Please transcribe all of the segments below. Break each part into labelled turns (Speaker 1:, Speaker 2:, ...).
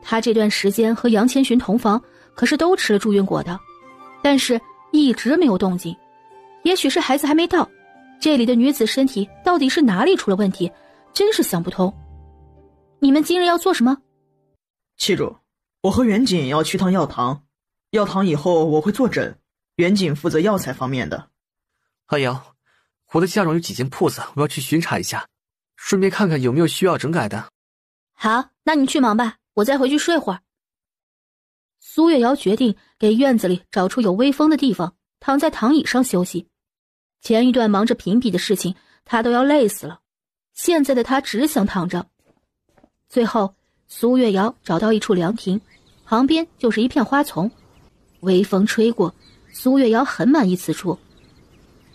Speaker 1: 他这段时间和杨千寻同房，可是都吃了助孕果的，但是一直没有动静。也许是孩子还没到，这里的女子身体到底是哪里出了问题，真是想不通。你们今日要做什么？
Speaker 2: 七主，我和远景要去趟药堂，药堂以后我会坐诊，远景负责药材方面的。
Speaker 3: 阿阳，我的家中有几间铺子，我要去巡查一下，顺便看看有没有需要整改的。
Speaker 1: 好，那你去忙吧，我再回去睡会儿。苏月瑶决定给院子里找出有微风的地方，躺在躺椅上休息。前一段忙着评比的事情，她都要累死了，现在的她只想躺着。最后苏月瑶找到一处凉亭，旁边就是一片花丛，微风吹过，苏月瑶很满意此处。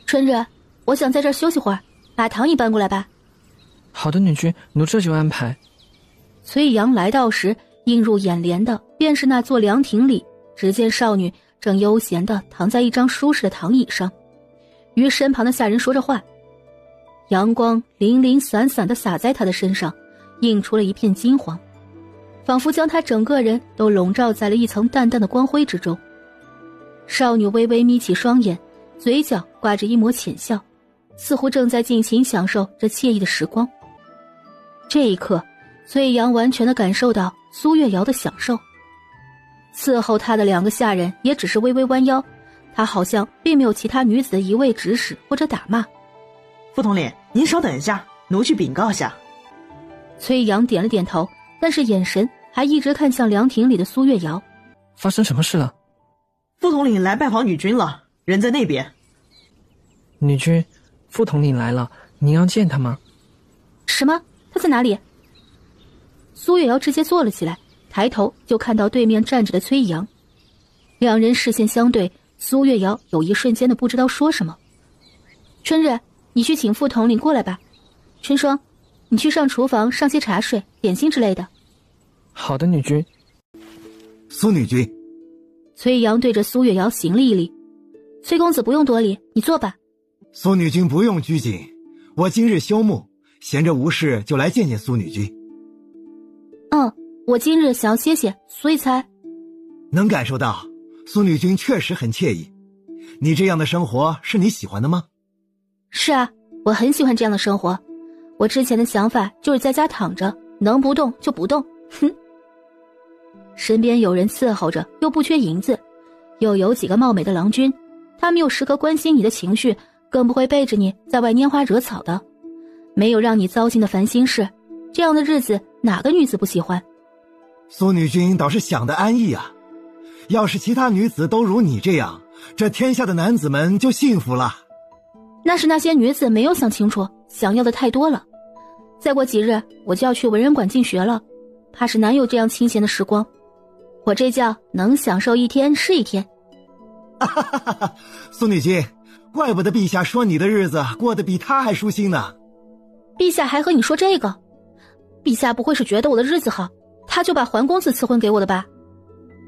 Speaker 1: 春日，我想在这儿休息会儿，把躺椅搬过来吧。
Speaker 4: 好的，女君，奴这就安排。
Speaker 1: 崔阳来到时，映入眼帘的便是那座凉亭里，只见少女正悠闲地躺在一张舒适的躺椅上，与身旁的下人说着话。阳光零零散散地洒在她的身上，映出了一片金黄，仿佛将她整个人都笼罩在了一层淡淡的光辉之中。少女微微眯起双眼，嘴角挂着一抹浅笑，似乎正在尽情享受这惬意的时光。这一刻，崔阳完全地感受到苏月瑶的享受。伺候她的两个下人也只是微微弯腰，她好像并没有其他女子的一味指使或者打骂。
Speaker 2: 副统领，您稍等一下，奴去禀告下。
Speaker 1: 崔阳点了点头，但是眼神还一直看向凉亭里的苏月瑶。
Speaker 4: 发生什么事了？
Speaker 2: 副统领来拜访女君了，人在那边。
Speaker 4: 女君，副统领来了，您要见他吗？
Speaker 1: 什么？他在哪里？苏月瑶直接坐了起来，抬头就看到对面站着的崔阳。两人视线相对，苏月瑶有一瞬间的不知道说什么。春日，你去请副统领过来吧。春霜，你去上厨房上些茶水、点心之类的。
Speaker 4: 好的，女君。
Speaker 5: 苏女君。
Speaker 1: 崔阳对着苏月瑶行了一礼。崔公子不用多礼，你坐吧。
Speaker 5: 苏女君不用拘谨，我今日休沐，闲着无事就来见见苏女君。
Speaker 1: 我今日想要歇歇，所以才……
Speaker 5: 能感受到苏女君确实很惬意。你这样的生活是你喜欢的吗？
Speaker 1: 是啊，我很喜欢这样的生活。我之前的想法就是在家躺着，能不动就不动。哼。身边有人伺候着，又不缺银子，又有几个貌美的郎君，他们又时刻关心你的情绪，更不会背着你在外拈花惹草的，没有让你糟心的烦心事，这样的日子哪个女子不喜欢？
Speaker 5: 苏女君倒是想得安逸啊，要是其他女子都如你这样，这天下的男子们就幸福了。
Speaker 1: 那是那些女子没有想清楚，想要的太多了。再过几日我就要去文人馆进学了，怕是难有这样清闲的时光。我这叫能享受一天是一天。
Speaker 5: 苏女君，怪不得陛下说你的日子过得比他还舒心呢。
Speaker 1: 陛下还和你说这个？陛下不会是觉得我的日子好，他就把桓公子赐婚给我的吧？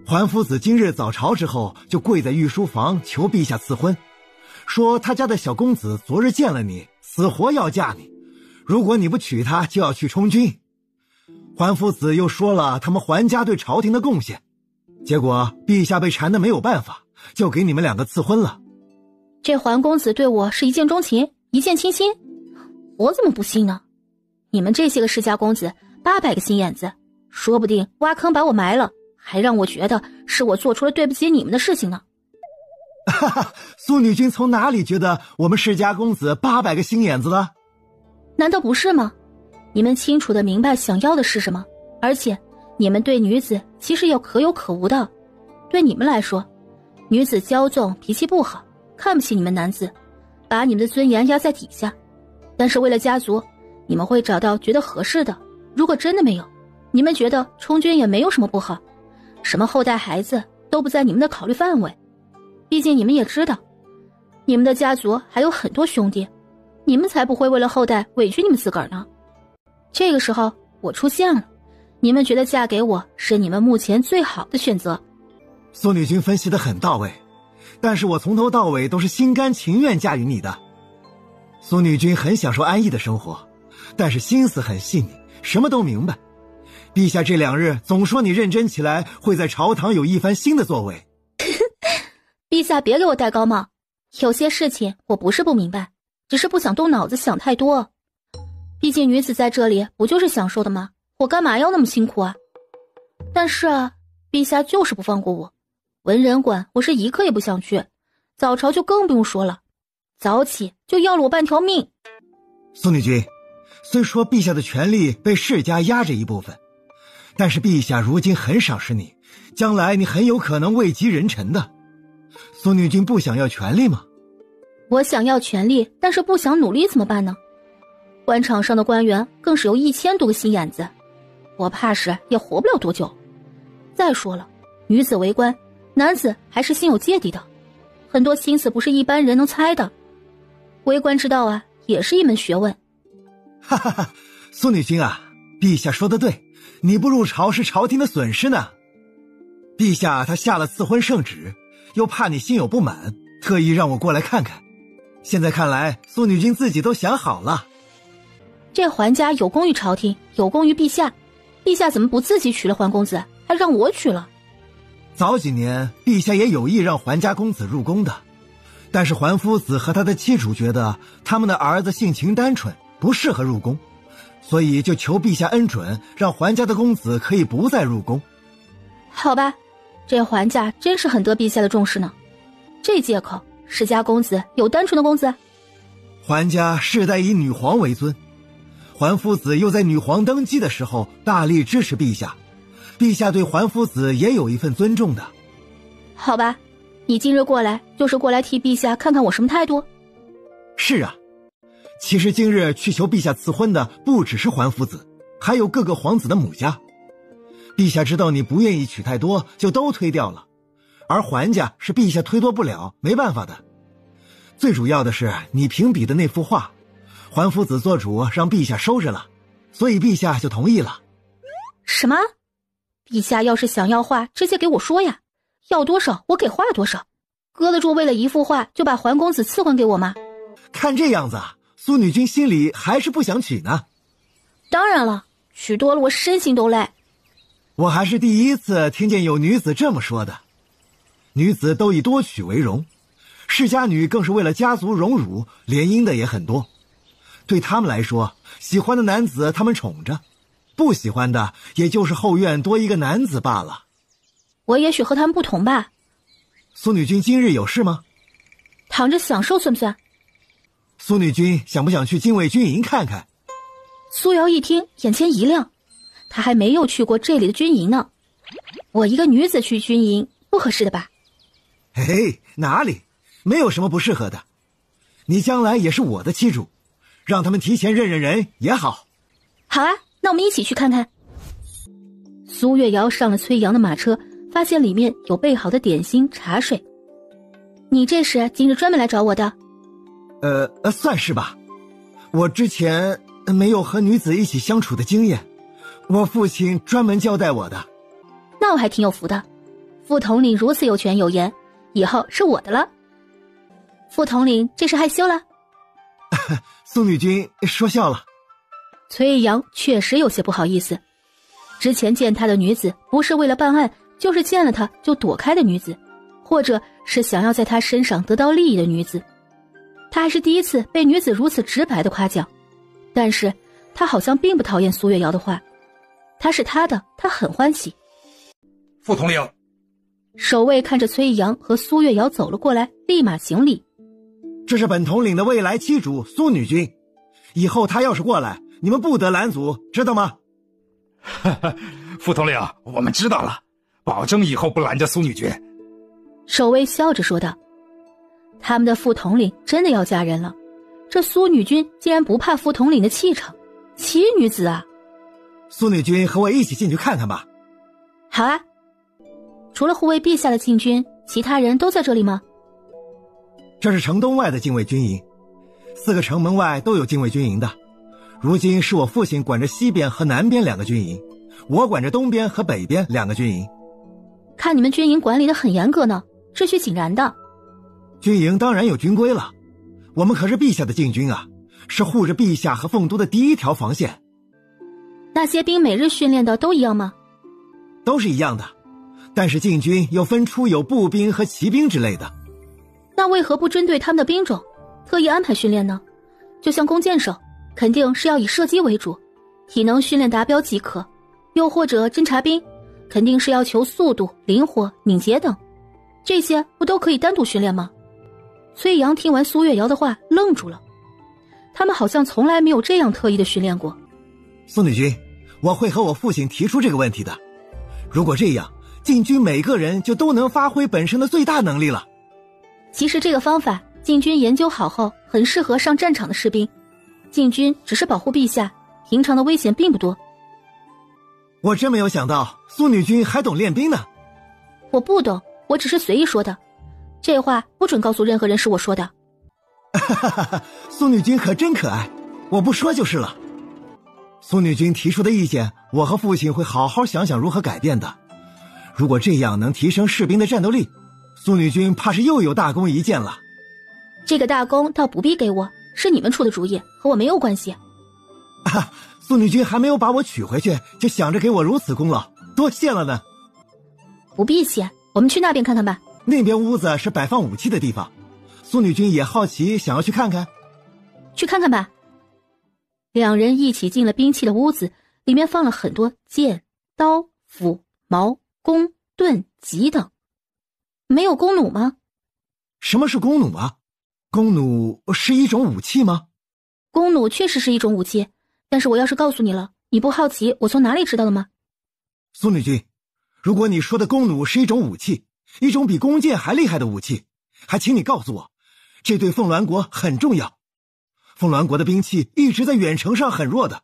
Speaker 5: 桓夫子今日早朝之后就跪在御书房求陛下赐婚，说他家的小公子昨日见了你，死活要嫁你，如果你不娶她就要去充军。桓夫子又说了他们桓家对朝廷的贡献，结果陛下被缠得没有办法，就给你们两个赐婚了。
Speaker 1: 这桓公子对我是一见钟情，一见倾心，我怎么不信呢？你们这些个世家公子800个心眼子，说不定挖坑把我埋了，还让我觉得是我做出了对不起你们的事情呢。
Speaker 5: 苏女君从哪里觉得我们世家公子800个心眼子了？
Speaker 1: 难道不是吗？你们清楚地明白想要的是什么，而且你们对女子其实也可有可无的。对你们来说，女子骄纵脾气不好，看不起你们男子，把你们的尊严压在底下。但是为了家族，你们会找到觉得合适的。如果真的没有，你们觉得充军也没有什么不好，什么后代孩子都不在你们的考虑范围。毕竟你们也知道，你们的家族还有很多兄弟，你们才不会为了后代委屈你们自个儿呢。这个时候我出现了，你们觉得嫁给我是你们目前最好的选择。
Speaker 5: 苏女君分析得很到位，但是我从头到尾都是心甘情愿嫁与你的。苏女君很享受安逸的生活，但是心思很细腻，什么都明白。陛下这2日总说你认真起来会在朝堂有一番新的作为。
Speaker 1: 陛下别给我戴高帽，有些事情我不是不明白，只是不想动脑子想太多。毕竟女子在这里不就是享受的吗？我干嘛要那么辛苦啊？但是啊，陛下就是不放过我。文人馆我是一刻也不想去，早朝就更不用说了，早起就要了我半条命。
Speaker 5: 苏女君，虽说陛下的权力被世家压着一部分，但是陛下如今很赏识你，将来你很有可能位极人臣的。苏女君不想要权力吗？
Speaker 1: 我想要权力，但是不想努力怎么办呢？官场上的官员更是有1000多个心眼子，我怕是也活不了多久。再说了，女子为官，男子还是心有芥蒂的，很多心思不是一般人能猜的。为官之道啊，也是一门学问。
Speaker 5: 哈哈哈，苏女君啊，陛下说得对，你不入朝是朝廷的损失呢。陛下他下了赐婚圣旨，又怕你心有不满，特意让我过来看看。现在看来，苏女君自己都想好了。
Speaker 1: 这桓家有功于朝廷，有功于陛下，陛下怎么不自己娶了桓公子，还让我娶了？
Speaker 5: 早几年，陛下也有意让桓家公子入宫的，但是桓夫子和他的妻主觉得他们的儿子性情单纯，不适合入宫，所以就求陛下恩准，让桓家的公子可以不再入宫。
Speaker 1: 好吧，这桓家真是很得陛下的重视呢。这借口，世家公子有单纯的公子？
Speaker 5: 桓家世代以女皇为尊，桓夫子又在女皇登基的时候大力支持陛下，陛下对桓夫子也有一份尊重的。
Speaker 1: 好吧，你今日过来就是过来替陛下看看我什么态度？
Speaker 5: 是啊，其实今日去求陛下赐婚的不只是桓夫子，还有各个皇子的母家。陛下知道你不愿意娶太多，就都推掉了，而桓家是陛下推脱不了，没办法的。最主要的是你评比的那幅画，桓夫子做主让陛下收着了，所以陛下就同意了。
Speaker 1: 什么？陛下要是想要画，直接给我说呀，要多少我给画多少，搁得住为了一幅画就把桓公子赐婚给我吗？
Speaker 5: 看这样子，苏女君心里还是不想娶呢。
Speaker 1: 当然了，娶多了我身心都累。
Speaker 5: 我还是第一次听见有女子这么说的。女子都以多娶为荣，世家女更是为了家族荣辱，联姻的也很多。对他们来说，喜欢的男子他们宠着，不喜欢的也就是后院多一个男子罢了。
Speaker 1: 我也许和他们不同吧。
Speaker 5: 苏女君今日有事吗？
Speaker 1: 躺着享受算不算？
Speaker 5: 苏女君想不想去禁卫军营看看？
Speaker 1: 苏瑶一听，眼前一亮，她还没有去过这里的军营呢。我一个女子去军营，不合适的吧？
Speaker 5: 嘿嘿，哪里，没有什么不适合的。你将来也是我的妻主，让他们提前认认人也好。
Speaker 1: 好啊，那我们一起去看看。苏月瑶上了崔阳的马车，发现里面有备好的点心茶水。你这是今日专门来找我的？
Speaker 5: 算是吧。我之前没有和女子一起相处的经验，我父亲专门交代我的。
Speaker 1: 那我还挺有福的，副统领如此有权有言，以后是我的了。副统领这是害羞了？
Speaker 5: 苏女君说笑了。
Speaker 1: 崔阳确实有些不好意思，之前见他的女子不是为了办案，就是见了他就躲开的女子，或者是想要在他身上得到利益的女子。他还是第一次被女子如此直白的夸奖，但是他好像并不讨厌苏月瑶的话，他是他的，他很欢喜。
Speaker 6: 副统领，
Speaker 1: 守卫看着崔阳和苏月瑶走了过来，立马行礼。
Speaker 5: 这是本统领的未来妻主苏女君，以后她要是过来，你们不得拦阻，知道吗？
Speaker 6: 副统领，我们知道了，保证以后不拦着苏女君。
Speaker 1: 守卫笑着说道。他们的副统领真的要嫁人了，这苏女君竟然不怕副统领的气场，奇女子啊！
Speaker 5: 苏女君和我一起进去看看吧。
Speaker 1: 好啊。除了护卫陛下的禁军，其他人都在这里吗？
Speaker 5: 这是城东外的禁卫军营，4个城门外都有禁卫军营的。如今是我父亲管着西边和南边2个军营，我管着东边和北边2个军营。
Speaker 1: 看你们军营管理得很严格呢，秩序井然的。
Speaker 5: 军营当然有军规了，我们可是陛下的禁军啊，是护着陛下和凤都的第一条防线。
Speaker 1: 那些兵每日训练的都一样吗？
Speaker 5: 都是一样的，但是禁军又分出有步兵和骑兵之类的。
Speaker 1: 那为何不针对他们的兵种特意安排训练呢？就像弓箭手，肯定是要以射击为主，体能训练达标即可。又或者侦察兵，肯定是要求速度、灵活、敏捷等，这些不都可以单独训练吗？崔阳听完苏月瑶的话愣住了，他们好像从来没有这样特意的训练过。
Speaker 5: 苏女君，我会和我父亲提出这个问题的。如果这样，禁军每个人就都能发挥本身的最大能力了。
Speaker 1: 其实这个方法禁军研究好后很适合上战场的士兵，禁军只是保护陛下，平常的危险并不多。
Speaker 5: 我真没有想到苏女君还懂练兵呢。
Speaker 1: 我不懂，我只是随意说的，这话不准告诉任何人是我说的。
Speaker 5: 苏女君可真可爱，我不说就是了。苏女君提出的意见，我和父亲会好好想想如何改变的。如果这样能提升士兵的战斗力，苏女君怕是又有大功一件了。
Speaker 1: 这个大功倒不必给我，是你们出的主意，和我没有关系。
Speaker 5: 苏女君还没有把我娶回去，就想着给我如此功劳，多谢了呢。
Speaker 1: 不必谢，我们去那边看看吧。
Speaker 5: 那边屋子是摆放武器的地方，苏女君也好奇，想要去看看。
Speaker 1: 去看看吧。两人一起进了兵器的屋子，里面放了很多剑、刀、斧、矛、弓、盾、戟等。没有弓弩吗？
Speaker 5: 什么是弓弩啊？弓弩是一种武器吗？
Speaker 1: 弓弩确实是一种武器，但是我要是告诉你了，你不好奇我从哪里知道的吗？
Speaker 5: 苏女君，如果你说的弓弩是一种武器，一种比弓箭还厉害的武器，还请你告诉我，这对凤鸾国很重要。凤鸾国的兵器一直在远程上很弱的，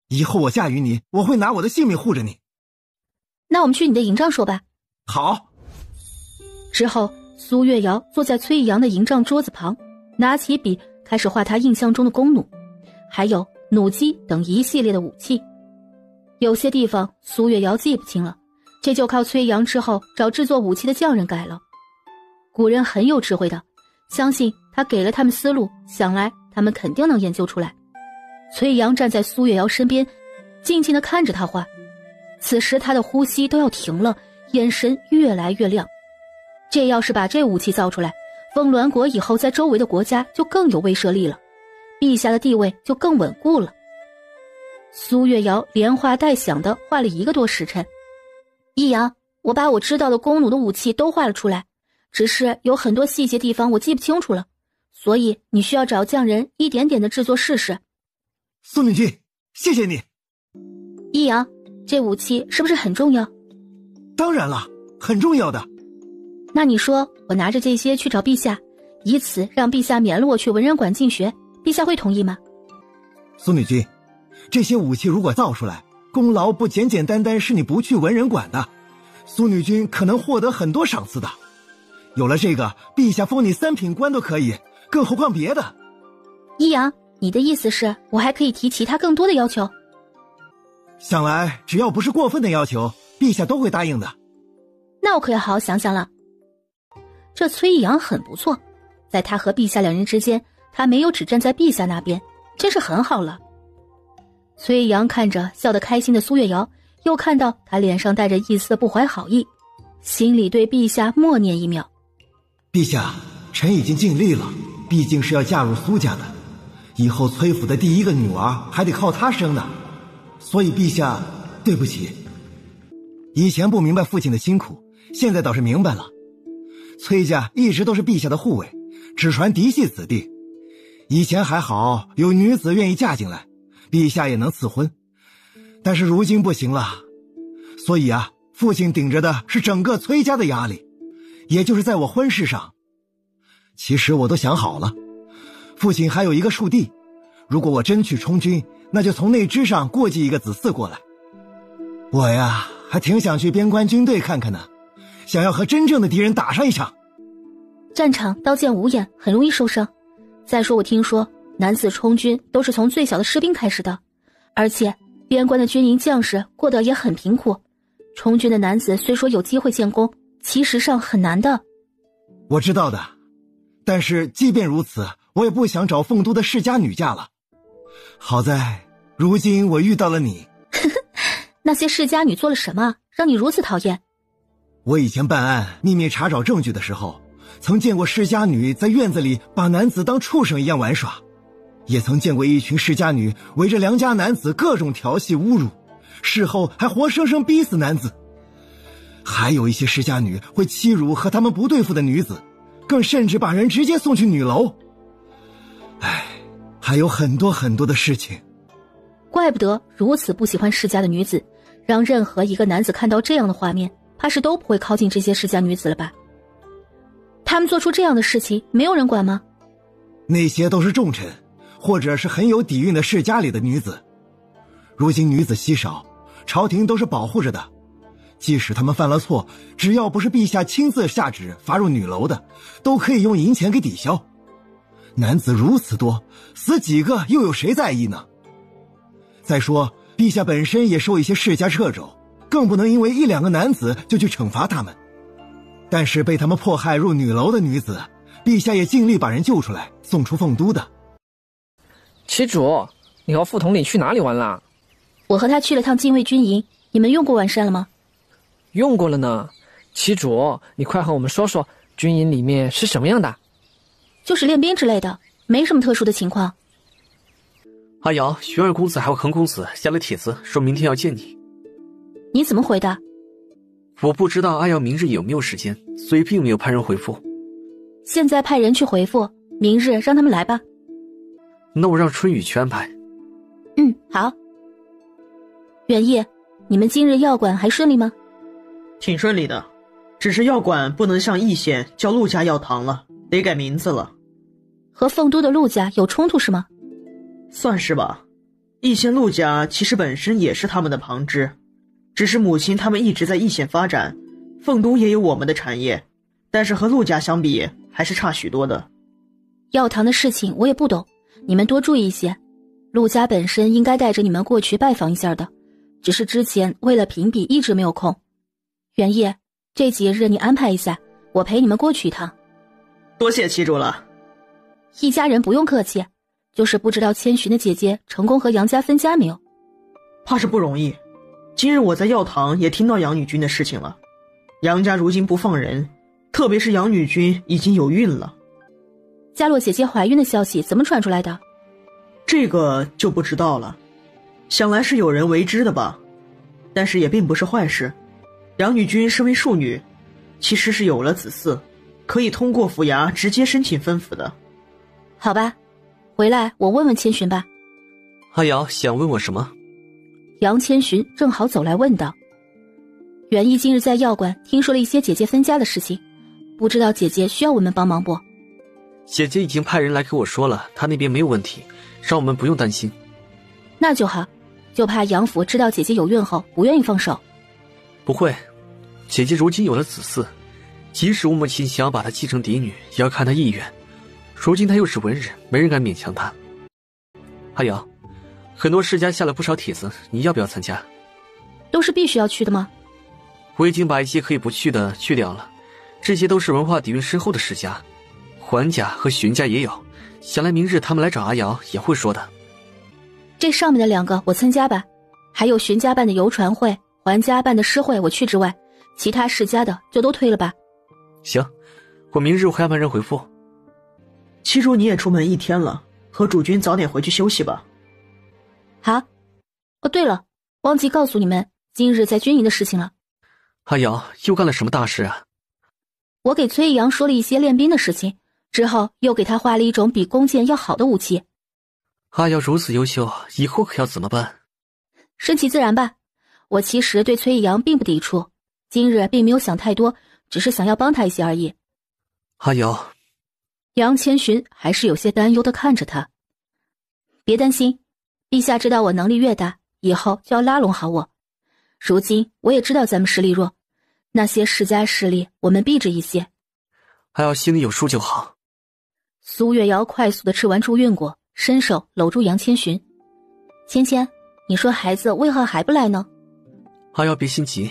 Speaker 5: 以后我嫁与你，我会拿我的性命护着你。
Speaker 1: 那我们去你的营帐说吧。
Speaker 5: 好。
Speaker 1: 之后苏月瑶坐在崔阳的营帐桌子旁，拿起笔开始画他印象中的弓弩，还有弩机等一系列的武器。有些地方苏月瑶记不清了，这就靠崔阳之后找制作武器的匠人改了。古人很有智慧的，相信他给了他们思路，想来他们肯定能研究出来。崔阳站在苏月瑶身边，静静地看着他画。此时他的呼吸都要停了，眼神越来越亮。这要是把这武器造出来，凤鸾国以后在周围的国家就更有威慑力了，陛下的地位就更稳固了。苏月瑶连画带想的画了1个多时辰。易阳，我把我知道的弓弩的武器都画了出来，只是有很多细节地方我记不清楚了，所以你需要找匠人一点点的制作试试。
Speaker 5: 苏女君，谢谢你。
Speaker 1: 易阳，这武器是不是很重要？
Speaker 5: 当然了，很重要的。
Speaker 1: 那你说我拿着这些去找陛下，以此让陛下免了我去文人馆进学，陛下会同意吗？
Speaker 5: 苏女君，这些武器如果造出来，功劳不简简单单是你不去文人馆的，苏女君可能获得很多赏赐的。有了这个，陛下封你3品官都可以，更何况别的。
Speaker 1: 易阳，你的意思是我还可以提其他更多的要求？
Speaker 5: 想来只要不是过分的要求，陛下都会答应的。
Speaker 1: 那我可要好好想想了。这崔阳很不错，在他和陛下2人之间，他没有只站在陛下那边，真是很好了。崔阳看着笑得开心的苏月瑶，又看到他脸上带着一丝不怀好意，心里对陛下默念1秒。
Speaker 5: 陛下，臣已经尽力了，毕竟是要嫁入苏家的，以后崔府的第1个女儿还得靠她生呢，所以陛下，对不起。以前不明白父亲的辛苦，现在倒是明白了。崔家一直都是陛下的护卫，只传嫡系子弟。以前还好，有女子愿意嫁进来，陛下也能赐婚。但是如今不行了，所以父亲顶着的是整个崔家的压力，也就是在我婚事上。其实我都想好了，父亲还有1个庶弟，如果我真去充军，那就从内支上过继1个子嗣过来。我还挺想去边关军队看看呢，想要和真正的敌人打上一场。
Speaker 1: 战场刀剑无眼，很容易受伤。再说我听说男子充军都是从最小的士兵开始的，而且边关的军营将士过得也很贫苦，充军的男子虽说有机会建功，其实上很难的。
Speaker 5: 我知道的，但是即便如此，我也不想找凤都的世家女嫁了。好在如今我遇到了你，
Speaker 1: 那些世家女做了什么，让你如此讨厌？
Speaker 5: 我以前办案秘密查找证据的时候，曾见过世家女在院子里把男子当畜生一样玩耍，也曾见过一群世家女围着良家男子各种调戏侮辱，事后还活生生逼死男子。还有一些世家女会欺辱和他们不对付的女子，更甚至把人直接送去女楼。唉，还有很多很多的事情。
Speaker 1: 怪不得如此不喜欢世家的女子，让任何一个男子看到这样的画面，怕是都不会靠近这些世家女子了吧？他们做出这样的事情，没有人管吗？
Speaker 5: 那些都是重臣，或者是很有底蕴的世家里的女子。如今女子稀少，朝廷都是保护着的。即使他们犯了错，只要不是陛下亲自下旨罚入女楼的，都可以用银钱给抵消。男子如此多，死几个又有谁在意呢？再说，陛下本身也受一些世家掣肘，更不能因为一两个男子就去惩罚他们。但是被他们迫害入女楼的女子，陛下也尽力把人救出来，送出凤都的。
Speaker 4: 旗主，你和副统领去哪里玩啦？
Speaker 1: 我和他去了趟禁卫军营，你们用过完善了吗？
Speaker 4: 用过了呢。旗主，你快和我们说说军营里面是什么样的？
Speaker 1: 就是练兵之类的，没什么特殊的情况。
Speaker 3: 阿瑶，玄儿公子还有恒公子下了帖子，说明天要见你。
Speaker 1: 你怎么回的？
Speaker 3: 我不知道阿瑶明日有没有时间，所以并没有派人回复。
Speaker 1: 现在派人去回复，明日让他们来吧。
Speaker 3: 那我让春雨去安排。
Speaker 1: 好。元义，你们今日药馆还顺利吗？
Speaker 2: 挺顺利的，只是药馆不能像义县叫陆家药堂了，得改名字了。
Speaker 1: 和凤都的陆家有冲突是吗？
Speaker 2: 算是吧，义县陆家其实本身也是他们的旁支，只是母亲他们一直在义县发展，凤都也有我们的产业，但是和陆家相比还是差许多的。
Speaker 1: 药堂的事情我也不懂，你们多注意一些。陆家本身应该带着你们过去拜访一下的，只是之前为了评比一直没有空。元义，这几日你安排一下，我陪你们过去一趟。
Speaker 2: 多谢旗主了。
Speaker 1: 一家人不用客气，就是不知道千寻的姐姐成功和杨家分家没有？
Speaker 2: 怕是不容易。今日我在药堂也听到杨女君的事情了，杨家如今不放人，特别是杨女君已经有孕了。
Speaker 1: 嘉洛姐姐怀孕的消息怎么传出来的？
Speaker 2: 这个就不知道了，想来是有人为之的吧，但是也并不是坏事。杨女君身为庶女，其实是有了子嗣，可以通过府衙直接申请分府的。
Speaker 1: 好吧，回来我问问千寻吧。
Speaker 3: 阿瑶想问我什么？
Speaker 1: 杨千寻正好走来问道。元义今日在药馆听说了一些姐姐分家的事情，不知道姐姐需要我们帮忙不？
Speaker 3: 姐姐已经派人来给我说了，她那边没有问题，让我们不用担心。
Speaker 1: 那就好，就怕杨府知道姐姐有孕后不愿意放手。
Speaker 3: 不会，姐姐如今有了子嗣，即使我母亲想要把她继承嫡女，也要看她意愿。如今她又是文人，没人敢勉强她。阿瑶，很多世家下了不少帖子，你要不要参加？
Speaker 1: 都是必须要去的吗？
Speaker 3: 我已经把一些可以不去的去掉了，这些都是文化底蕴深厚的世家，桓家和荀家也有，想来明日他们来找阿瑶也会说的。
Speaker 1: 这上面的两个我参加吧，还有荀家办的游船会，桓家办的诗会我去之外，其他世家的就都推了吧。
Speaker 3: 行，我明日会安排人回复。
Speaker 2: 七主你也出门一天了，和主君早点回去休息吧。
Speaker 1: 好。哦对了，忘记告诉你们今日在军营的事情了。
Speaker 3: 阿瑶又干了什么大事啊？
Speaker 1: 我给崔义阳说了一些练兵的事情，之后又给他画了一种比弓箭要好的武器。
Speaker 3: 阿瑶如此优秀，以后可要怎么办？
Speaker 1: 顺其自然吧，我其实对崔义阳并不抵触，今日并没有想太多，只是想要帮他一些而已。
Speaker 3: 阿瑶，
Speaker 1: 杨千寻还是有些担忧地看着他。别担心，陛下知道我能力越大，以后就要拉拢好我。如今我也知道咱们实力弱，那些世家势力我们避着一些。
Speaker 3: 阿瑶心里有数就好。
Speaker 1: 苏月瑶快速地吃完助孕果，伸手搂住杨千寻。芊芊，你说孩子为何还不来呢？
Speaker 3: 阿瑶别心急，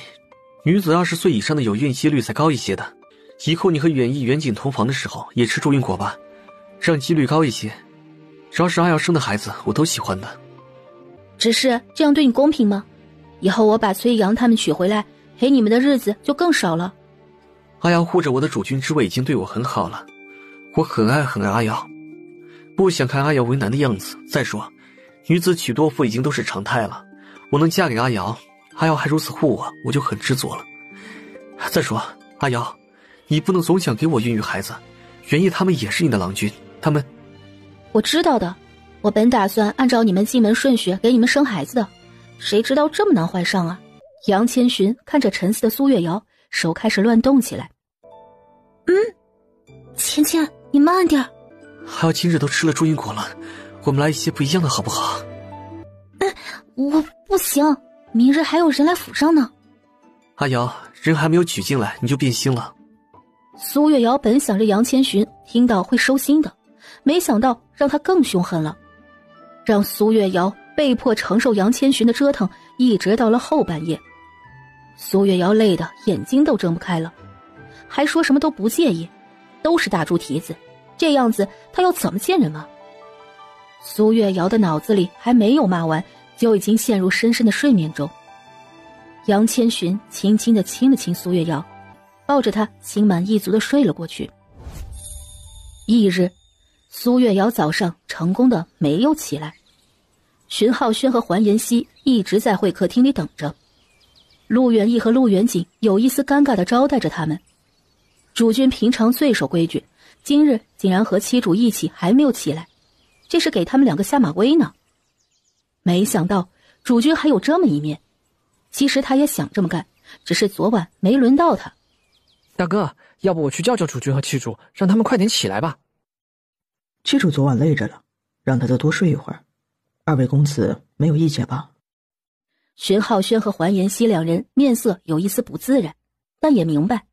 Speaker 3: 女子20岁以上的有孕几率才高一些的，以后你和远义远景同房的时候也吃助孕果吧，让几率高一些。只要是阿瑶生的孩子我都喜欢的。
Speaker 1: 只是这样对你公平吗？以后我把崔阳他们娶回来，陪你们的日子就更少了。
Speaker 3: 阿瑶护着我的主君之位已经对我很好了，我很爱阿瑶，不想看阿瑶为难的样子。再说，女子娶多妇已经都是常态了，我能嫁给阿瑶，阿瑶还如此护我，我就很知足了。再说，阿瑶，你不能总想给我孕育孩子，元义他们也是你的郎君，他们……
Speaker 1: 我知道的，我本打算按照你们进门顺序给你们生孩子的，谁知道这么难怀上啊！杨千寻看着沉思的苏月瑶，手开始乱动起来。
Speaker 7: 芊芊，你慢点。
Speaker 3: 阿瑶今日都吃了祝英果了，我们来一些不一样的好不好？
Speaker 7: 我不行，明日还有人来府上呢。
Speaker 3: 阿瑶，人还没有娶进来你就变心了。
Speaker 1: 苏月瑶本想着杨千寻听到会收心的，没想到让他更凶狠了，让苏月瑶被迫承受杨千寻的折腾，一直到了后半夜。苏月瑶累得眼睛都睁不开了，还说什么都不介意，都是大猪蹄子，这样子他要怎么见人啊？苏月瑶的脑子里还没有骂完，就已经陷入深深的睡眠中。杨千寻轻轻地亲了亲苏月瑶，抱着她心满意足地睡了过去。翌日，苏月瑶早上成功的没有起来，荀浩轩和环妍希一直在会客厅里等着。陆远义和陆远景有一丝尴尬地招待着他们。主君平常最守规矩，今日竟然和妻主一起还没有起来，这是给他们两个下马威呢。没想到主君还有这么一面，其实他也想这么干，只是昨晚没轮到他。
Speaker 4: 大哥，要不我去叫叫主君和妻主，让他们快点起来吧。
Speaker 2: 妻主昨晚累着了，让他再多睡一会儿。二位公子没有意见吧？
Speaker 1: 荀浩轩和环妍希两人面色有一丝不自然，但也明白，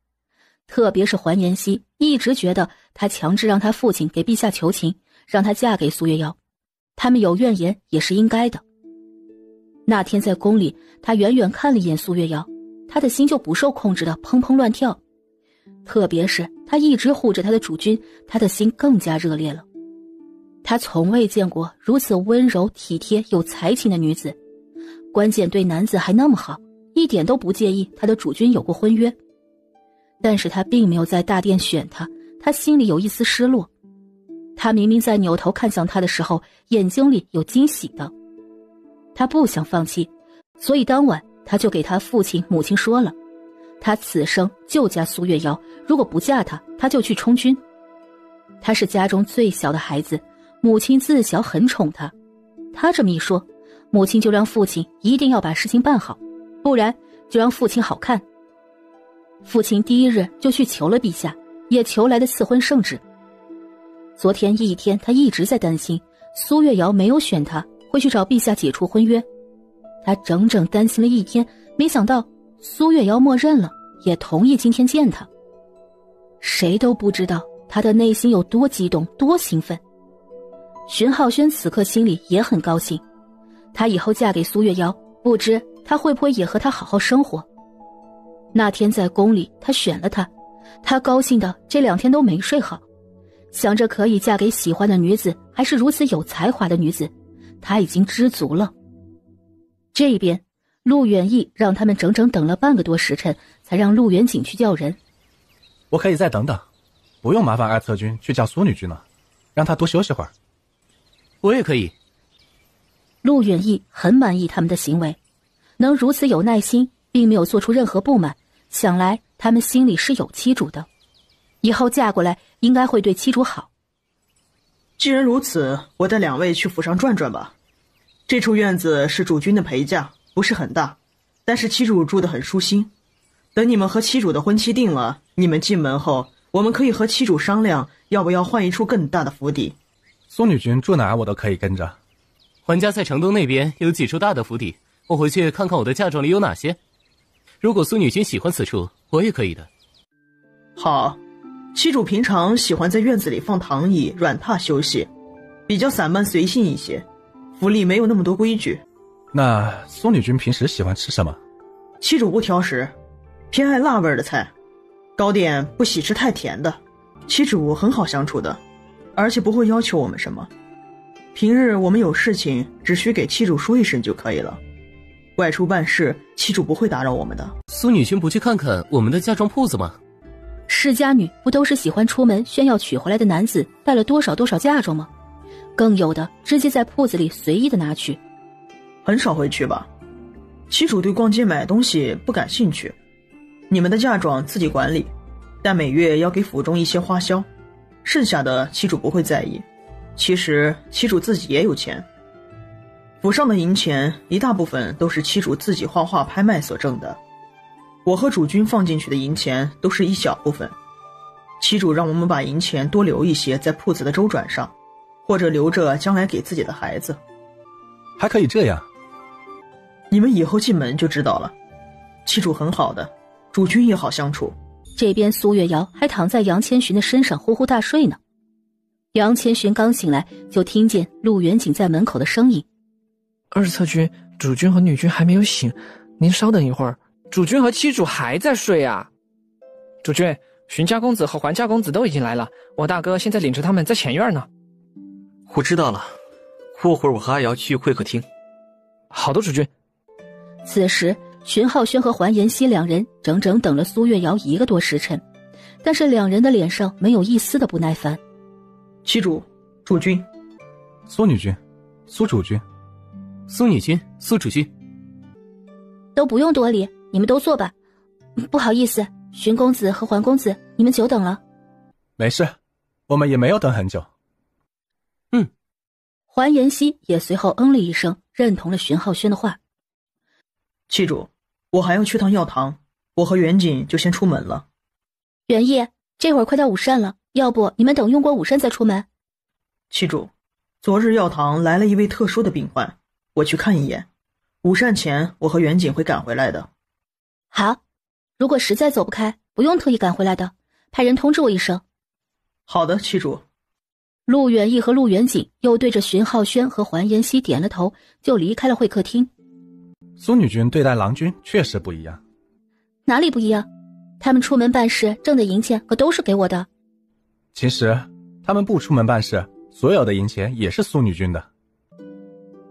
Speaker 1: 特别是环妍希一直觉得他强制让他父亲给陛下求情，让他嫁给苏月瑶，他们有怨言也是应该的。那天在宫里，他远远看了一眼苏月瑶，他的心就不受控制的砰砰乱跳，特别是他一直护着他的主君，他的心更加热烈了。他从未见过如此温柔体贴有才情的女子，关键对男子还那么好，一点都不介意他的主君有过婚约。但是他并没有在大殿选他，他心里有一丝失落。他明明在扭头看向他的时候，眼睛里有惊喜的。他不想放弃，所以当晚他就给他父亲母亲说了，他此生就嫁苏月瑶，如果不嫁他，他就去充军。他是家中最小的孩子，母亲自小很宠他，他这么一说，母亲就让父亲一定要把事情办好，不然就让父亲好看。父亲第一日就去求了陛下，也求来的赐婚圣旨。昨天一天他一直在担心苏月瑶没有选他，会去找陛下解除婚约。他整整担心了一天，没想到苏月瑶默认了，也同意今天见他。谁都不知道他的内心有多激动，多兴奋。荀浩轩此刻心里也很高兴，他以后嫁给苏月瑶，不知他会不会也和他好好生活。那天在宫里他选了他，他高兴的这2天都没睡好，想着可以嫁给喜欢的女子，还是如此有才华的女子，他已经知足了。这边陆远义让他们整整等了半个多时辰，才让陆远景去叫人。
Speaker 8: 我可以再等等，不用麻烦二侧君去叫苏女君了，让她多休息会儿。
Speaker 9: 我也可以。
Speaker 1: 陆远义很满意他们的行为，能如此有耐心，并没有做出任何不满，想来他们心里是有妻主的，以后嫁过来应该会对妻主好。
Speaker 2: 既然如此，我带2位去府上转转吧。这处院子是主君的陪嫁，不是很大，但是妻主住得很舒心。等你们和妻主的婚期定了，你们进门后，我们可以和妻主商量，要不要换一处更大的府邸。
Speaker 8: 苏女君住哪儿我都可以跟着。
Speaker 9: 还家在城东那边有几处大的府邸，我回去看看我的嫁妆里有哪些。如果苏女君喜欢此处，我也可以的。
Speaker 2: 好，妻主平常喜欢在院子里放躺椅、软榻休息，比较散漫随性一些，府里没有那么多规矩。
Speaker 8: 那苏女君平时喜欢吃什么？
Speaker 2: 妻主不挑食，偏爱辣味的菜，糕点不喜吃太甜的。妻主很好相处的，而且不会要求我们什么。平日我们有事情只需给妻主说一声就可以了。外出办事，妻主不会打扰我们的。
Speaker 9: 苏女君不去看看我们的嫁妆铺子吗？
Speaker 1: 世家女不都是喜欢出门炫耀娶回来的男子带了多少多少嫁妆吗？更有的直接在铺子里随意的拿去。
Speaker 2: 很少会去吧？妻主对逛街买东西不感兴趣，你们的嫁妆自己管理，但每月要给府中一些花销，剩下的妻主不会在意。其实妻主自己也有钱，府上的银钱一大部分都是妻主自己画画拍卖所挣的，我和主君放进去的银钱都是一小部分。妻主让我们把银钱多留一些在铺子的周转上，或者留着将来给自己的孩子。
Speaker 8: 还可以这样？
Speaker 2: 你们以后进门就知道了。妻主很好的，主君也好相处。
Speaker 1: 这边苏月瑶还躺在杨千寻的身上呼呼大睡呢。杨千寻刚醒来，就听见陆远景在门口的声音：
Speaker 4: 二策军，主君和女君还没有醒，您稍等一会儿。主君和妻主还在睡啊。主君，荀家公子和桓家公子都已经来了，我大哥现在领着他们在前院呢。
Speaker 3: 我知道了，过会儿我和阿瑶去会客厅。
Speaker 4: 好的，主君。
Speaker 1: 此时荀浩轩和桓妍希两人整整等了苏月瑶1个多时辰，但是两人的脸上没有一丝的不耐烦。
Speaker 2: 妻主，主君。
Speaker 8: 苏女君，苏主君。
Speaker 9: 苏女君，苏主君。
Speaker 7: 都不用多礼，你们都坐吧。不好意思，荀公子和桓公子，你们久等了。
Speaker 8: 没事，我们也没有等很久。
Speaker 1: 桓妍希也随后嗯了一声，认同了荀浩轩的话。
Speaker 2: 妻主，我还要去趟药堂，我和袁锦就先出门了。
Speaker 7: 袁毅，这会儿快到午膳了，要不你们等用过午膳再出门？
Speaker 2: 妻主，昨日药堂来了一位特殊的病患，我去看一眼，午膳前我和袁锦会赶回来的。
Speaker 7: 好，如果实在走不开，不用特意赶回来的，派人通知我一声。
Speaker 2: 好的，妻主。
Speaker 1: 陆远义和陆远景又对着荀浩轩和桓妍希点了头，就离开了会客厅。
Speaker 8: 苏女君对待郎君确实不一样。
Speaker 7: 哪里不一样？他们出门办事挣的银钱可都是给我的。
Speaker 8: 其实他们不出门办事，所有的银钱也是苏女君的。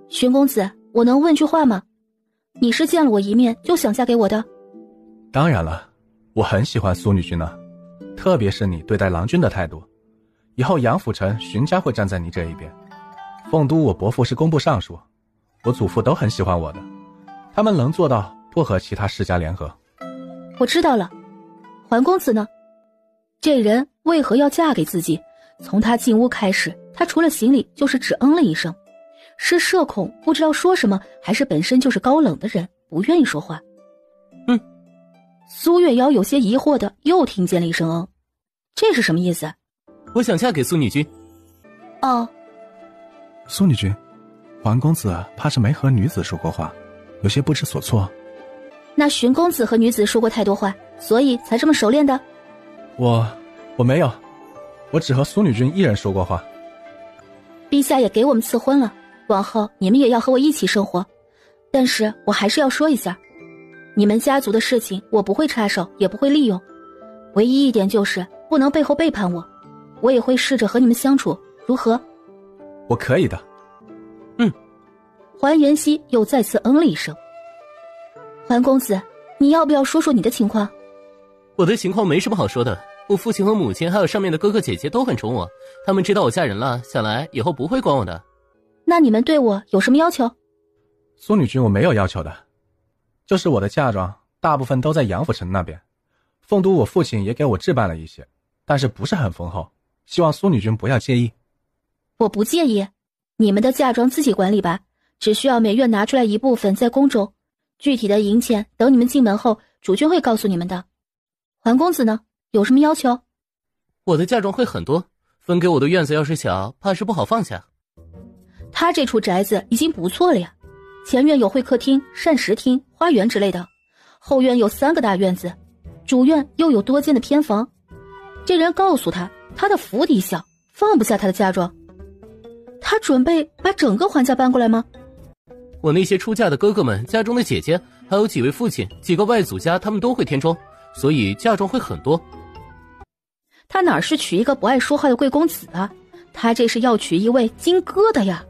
Speaker 7: 荀公子，我能问句话吗？你是见了我一面就想嫁给我的？
Speaker 8: 当然了，我很喜欢苏女君呢，特别是你对待郎君的态度。以后杨府城荀家会站在你这一边。凤都我伯父是工部尚书，我祖父都很喜欢我的，他们能做到不和其他世家联合。
Speaker 7: 我知道了。桓公子呢？
Speaker 1: 这人为何要嫁给自己？从他进屋开始，他除了行礼就是只嗯了一声。是社恐不知道说什么，还是本身就是高冷的人不愿意说话？苏月瑶有些疑惑的又听见了一声这是什么意思？
Speaker 9: 我想嫁给苏女君。
Speaker 7: 哦。
Speaker 8: 苏女君，桓公子怕是没和女子说过话，有些不知所措。
Speaker 7: 那荀公子和女子说过太多话，所以才这么熟练的？
Speaker 8: 我没有，我只和苏女君一人说过话。
Speaker 7: 陛下也给我们赐婚了，往后你们也要和我一起生活。但是我还是要说一下，你们家族的事情我不会插手，也不会利用，唯一一点就是不能背后背叛我。我也会试着和你们相处，如何？
Speaker 8: 我可以的。
Speaker 1: 桓妍希又再次了一声。
Speaker 7: 桓公子，你要不要说说你的情况？
Speaker 9: 我的情况没什么好说的，我父亲和母亲还有上面的哥哥姐姐都很宠我，他们知道我嫁人了，想来以后不会管我的。
Speaker 7: 那你们对我有什么要求？
Speaker 8: 苏女君我没有要求的，就是我的嫁妆大部分都在杨府城那边，凤都我父亲也给我置办了一些，但是不是很丰厚，希望苏女君不要介意。
Speaker 7: 我不介意，你们的嫁妆自己管理吧，只需要每月拿出来一部分在宫中，具体的银钱等你们进门后主君会告诉你们的。桓公子呢，有什么要求？
Speaker 9: 我的嫁妆会很多，分给我的院子要是小，怕是不好放下。
Speaker 1: 他这处宅子已经不错了呀，前院有会客厅、膳食厅、花园之类的，后院有3个大院子，主院又有多间的偏房。这人告诉他，他的府邸小，放不下他的嫁妆。他准备把整个桓家搬过来吗？
Speaker 9: 我那些出嫁的哥哥们家中的姐姐，还有几位父亲、几个外祖家，他们都会添妆，所以嫁妆会很多。
Speaker 1: 他哪是娶一个不爱说话的贵公子啊，他这是要娶一位金疙瘩呀！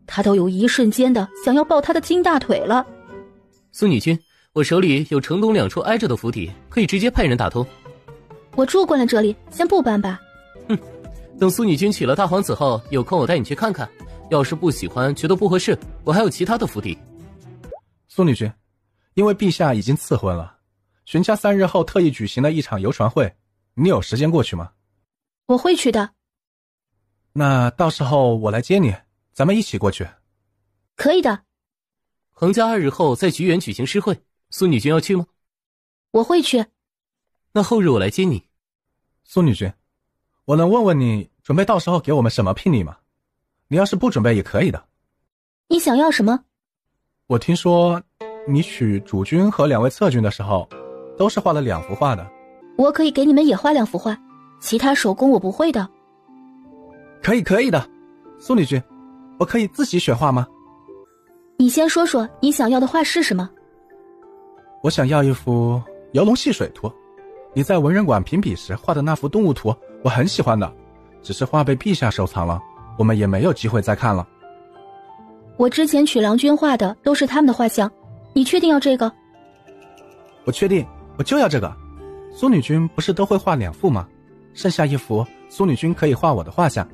Speaker 1: 他都有一瞬间的想要抱他的金大腿了。
Speaker 9: 苏女君，我手里有城东2处挨着的府邸，可以直接派人打通。
Speaker 7: 我住惯了这里，先不搬吧。
Speaker 9: 等苏女君娶了大皇子后，有空我带你去看看。要是不喜欢，觉得不合适，我还有其他的府邸。
Speaker 8: 苏女君，因为陛下已经赐婚了，荀家3日后特意举行了一场游船会，你有时间过去吗？
Speaker 7: 我会去的。
Speaker 8: 那到时候我来接你，咱们一起过去。
Speaker 7: 可以的。
Speaker 9: 恒家2日后在菊园举行诗会，苏女君要去吗？
Speaker 7: 我会去。
Speaker 9: 那后日我来接你。
Speaker 8: 苏女君，我能问问你准备到时候给我们什么聘礼吗？你要是不准备也可以的。
Speaker 7: 你想要什么？
Speaker 8: 我听说你娶主君和2位侧君的时候都是画了2幅画的。
Speaker 7: 我可以给你们也画2幅画，其他手工我不会的。
Speaker 8: 可以的。苏女君，我可以自己选画吗？
Speaker 7: 你先说说你想要的画是什么？
Speaker 8: 我想要一幅游龙戏水图，你在文人馆评比时画的那幅动物图我很喜欢的，只是画被陛下收藏了，我们也没有机会再看了。
Speaker 7: 我之前娶郎君画的都是他们的画像，你确定要这个？
Speaker 8: 我确定，我就要这个。苏女君不是都会画2幅吗？剩下1幅苏女君可以画我的画像，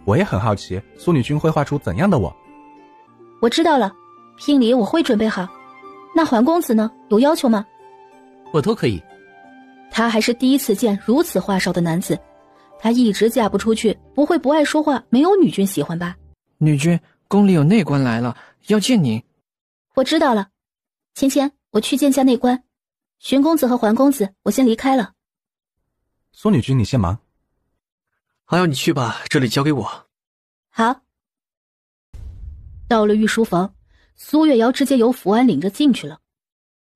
Speaker 8: 我也很好奇苏女君会画出怎样的我。
Speaker 7: 我知道了，聘礼我会准备好。那桓公子呢？有要求吗？
Speaker 9: 我都可以。
Speaker 7: 他还是第一次见如此话少的男子，他一直嫁不出去，不会不爱说话，没有女君喜欢吧？
Speaker 4: 女君，宫里有内官来了，要见您。
Speaker 7: 我知道了。芊芊，我去见下内官。荀公子和桓公子，我先离开了。
Speaker 8: 苏女君，你先忙。
Speaker 3: 还要你去吧，这里交给我。
Speaker 7: 好。
Speaker 1: 到了御书房，苏月瑶直接由福安领着进去了。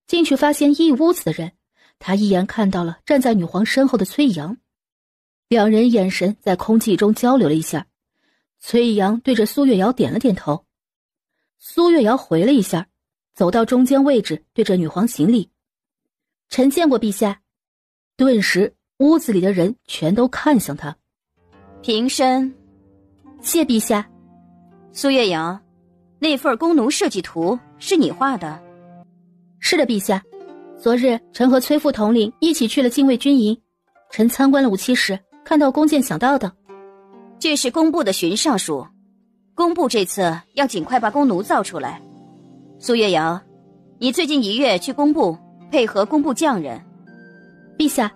Speaker 1: 进去发现一屋子的人，他一眼看到了站在女皇身后的崔阳。2人眼神在空气中交流了一下，崔阳对着苏月瑶点了点头。苏月瑶回了一下，走到中间位置，对着女皇行礼：“臣见过陛下。”顿时屋子里的人全都看向他。
Speaker 10: 平身。
Speaker 7: 谢陛下。
Speaker 10: 苏月瑶，那份宫奴设计图是你画的？
Speaker 7: 是的，陛下。昨日臣和崔副统领一起去了禁卫军营，臣参观了武器室，看到弓箭想到的。
Speaker 10: 这是工部的荀尚书，工部这次要尽快把弓奴造出来。苏月瑶，你最近1月去工部配合工部匠人。
Speaker 7: 陛下，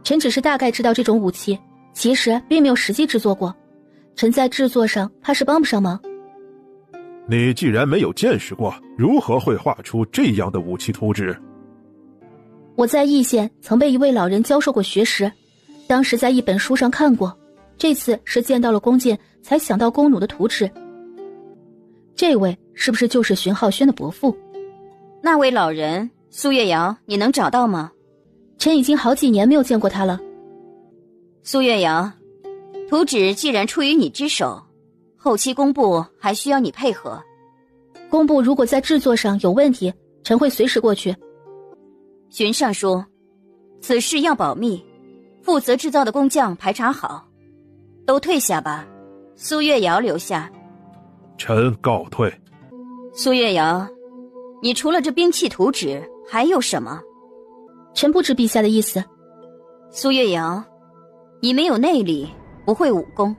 Speaker 7: 臣只是大概知道这种武器，其实并没有实际制作过，臣在制作上怕是帮不上忙。
Speaker 11: 你既然没有见识过，如何会画出这样的武器图纸？
Speaker 7: 我在义县曾被一位老人教授过学识，当时在一本书上看过，这次是见到了弓箭才想到弓弩的图纸。这位是不是就是荀浩轩的伯父？
Speaker 10: 那位老人，苏月瑶，你能找到吗？
Speaker 7: 臣已经好几年没有见过他了。
Speaker 10: 苏月瑶，图纸既然出于你之手，后期工部还需要你配合。
Speaker 7: 工部如果在制作上有问题，臣会随时过去。
Speaker 10: 荀尚书，此事要保密，负责制造的工匠排查好，都退下吧。苏月瑶留下。
Speaker 11: 臣告退。
Speaker 10: 苏月瑶，你除了这兵器图纸还有什么？
Speaker 7: 臣不知陛下的意思。
Speaker 10: 苏月瑶，你没有内力，不会武功，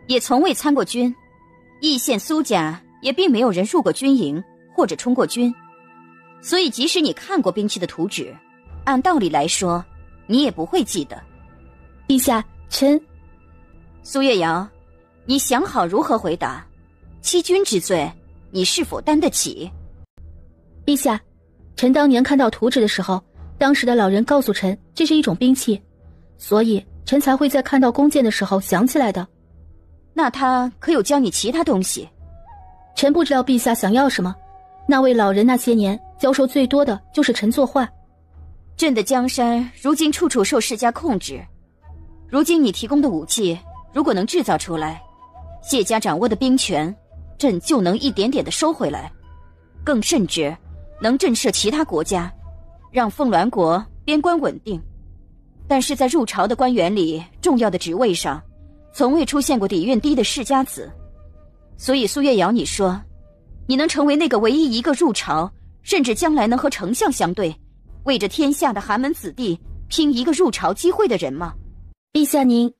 Speaker 10: 也从未参过军，义县苏家也并没有人入过军营或者充过军，所以即使你看过兵器的图纸，按道理来说你也不会记得。
Speaker 7: 陛下，臣……
Speaker 10: 苏月瑶，你想好如何回答？欺君之罪，你是否担得起？
Speaker 7: 陛下，臣当年看到图纸的时候，当时的老人告诉臣这是一种兵器，所以臣才会在看到弓箭的时候想起来的。
Speaker 10: 那他可有教你其他东西？
Speaker 7: 臣不知道陛下想要什么，那位老人那些年教授最多的就是臣作画。
Speaker 10: 朕的江山如今处处受世家控制，如今你提供的武器如果能制造出来，谢家掌握的兵权朕就能一点点地收回来，更甚至能震慑其他国家，让凤鸾国边关稳定。但是在入朝的官员里，重要的职位上从未出现过底蕴低的世家子，所以苏月瑶，你说你能成为那个唯一一个入朝甚至将来能和丞相相对，为着天下的寒门子弟拼一个入朝机会的人吗？
Speaker 7: 陛下您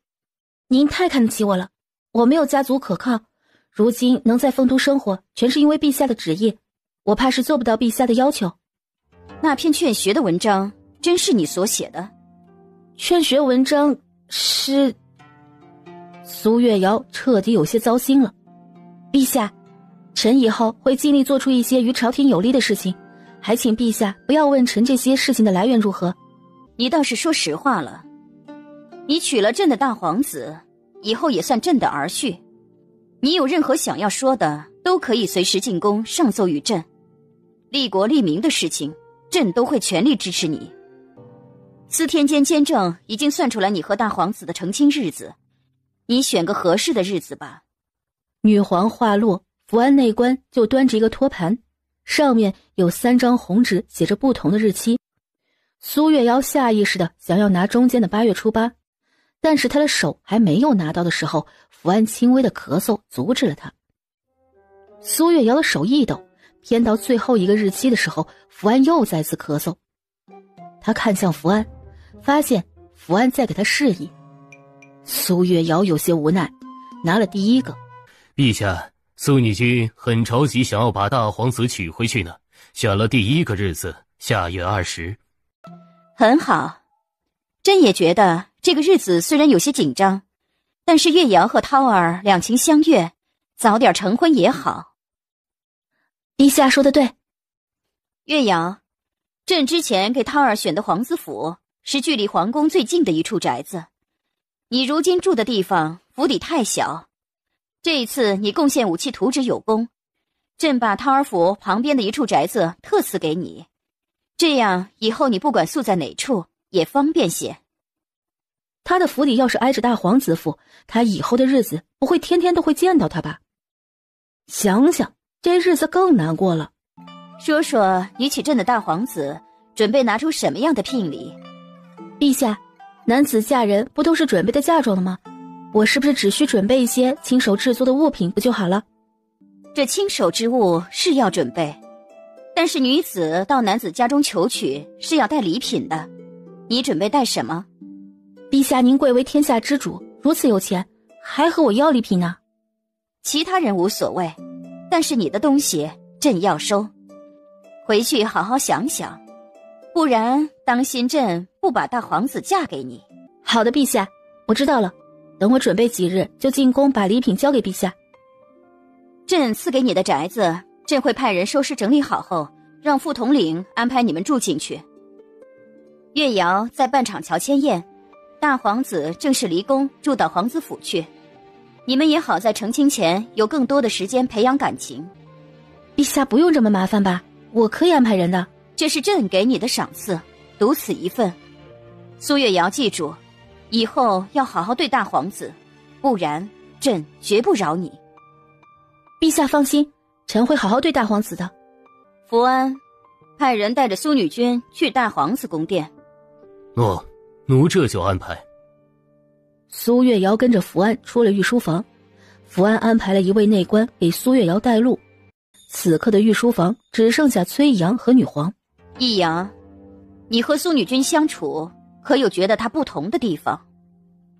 Speaker 7: 太看得起我了，我没有家族可靠，如今能在丰都生活，全是因为陛下的旨意，我怕是做不到陛下的要求。
Speaker 10: 那篇劝学的文章真是你所写的？
Speaker 7: 劝学文章是……苏月瑶彻底有些糟心了。陛下，臣以后会尽力做出一些于朝廷有利的事情，还请陛下不要问臣这些事情的来源如何。
Speaker 10: 你倒是说实话了，你娶了朕的大皇子，以后也算朕的儿婿，你有任何想要说的，都可以随时进宫上奏于朕。立国立民的事情，朕都会全力支持你。司天监监正已经算出来你和大皇子的成亲日子，你选个合适的日子吧。
Speaker 1: 女皇话落，福安内官就端着一个托盘，上面有3张红纸，写着不同的日期。苏月瑶下意识的想要拿中间的8月初8，但是他的手还没有拿到的时候，福安轻微的咳嗽阻止了他。苏月瑶的手一抖，偏到最后一个日期的时候，福安又再次咳嗽。他看向福安，发现福安在给他示意。苏月瑶有些无奈，拿了第一个。
Speaker 9: 陛下，苏女君很着急，想要把大皇子娶回去呢，选了第1个日子，下月20。
Speaker 10: 很好，朕也觉得这个日子虽然有些紧张，但是月瑶和涛儿两情相悦，早点成婚也好。
Speaker 7: 陛下说的对。
Speaker 10: 月瑶，朕之前给涛儿选的皇子府是距离皇宫最近的一处宅子，你如今住的地方府邸太小，这一次你贡献武器图纸有功，朕把涛儿府旁边的一处宅子特赐给你，这样以后你不管宿在哪处也方便些。
Speaker 1: 他的府邸要是挨着大皇子府，他以后的日子不会天天都会见到他吧？想想这日子更难过了。
Speaker 10: 说说你娶朕的大皇子准备拿出什么样的聘礼？
Speaker 7: 陛下，男子嫁人不都是准备的嫁妆了吗？我是不是只需准备一些亲手制作的物品不就好了？
Speaker 10: 这亲手之物是要准备，但是女子到男子家中求娶是要带礼品的，你准备带什么？
Speaker 7: 陛下您贵为天下之主，如此有钱，还和我要礼品呢？
Speaker 10: 其他人无所谓，但是你的东西朕要收，回去好好想想，不然当心朕不把大皇子嫁给你。
Speaker 7: 好的，陛下，我知道了，等我准备几日就进宫把礼品交给陛下。
Speaker 10: 朕赐给你的宅子，朕会派人收拾整理好后，让副统领安排你们住进去。月瑶在半场桥迁宴，大皇子正式离宫住到皇子府去，你们也好在成亲前有更多的时间培养感情。
Speaker 7: 陛下不用这么麻烦吧，我可以安排人的。
Speaker 10: 这是朕给你的赏赐，独此一份。苏月瑶记住，以后要好好对大皇子，不然朕绝不饶你。
Speaker 7: 陛下放心，臣会好好对大皇子的。
Speaker 10: 福安，派人带着苏女君去大皇子宫殿。
Speaker 9: 哦，奴这就安排。
Speaker 1: 苏月瑶跟着福安出了御书房，福安安排了一位内官给苏月瑶带路。此刻的御书房只剩下崔阳和女皇。
Speaker 10: 易阳，你和苏女君相处，可有觉得她不同的地方？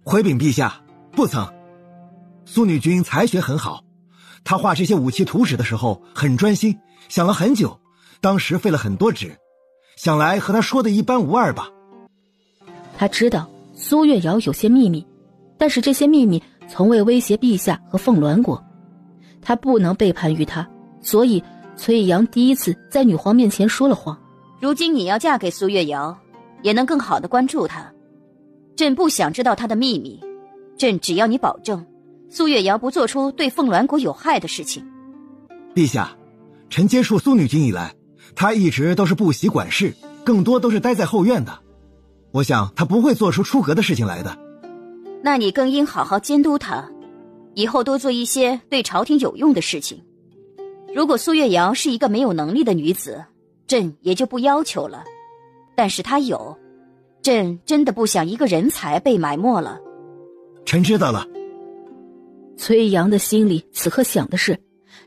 Speaker 5: 回禀陛下，不曾。苏女君才学很好，她画这些武器图纸的时候很专心，想了很久，当时费了很多纸，想来和她说的一般无二吧。
Speaker 1: 他知道苏月瑶有些秘密，但是这些秘密从未威胁陛下和凤鸾国，他不能背叛于他，所以崔阳第一次在女皇面前说了谎。
Speaker 10: 如今你要嫁给苏月瑶，也能更好的关注她。朕不想知道她的秘密，朕只要你保证苏月瑶不做出对凤鸾国有害的事情。
Speaker 5: 陛下，臣接触苏女君以来，她一直都是不习管事，更多都是待在后院的。我想她不会做出出格的事情来的。
Speaker 10: 那你更应好好监督她，以后多做一些对朝廷有用的事情。如果苏月瑶是一个没有能力的女子，朕也就不要求了，但是她有，朕真的不想一个人才被埋没了。
Speaker 5: 臣知道了。
Speaker 1: 崔阳的心里此刻想的是，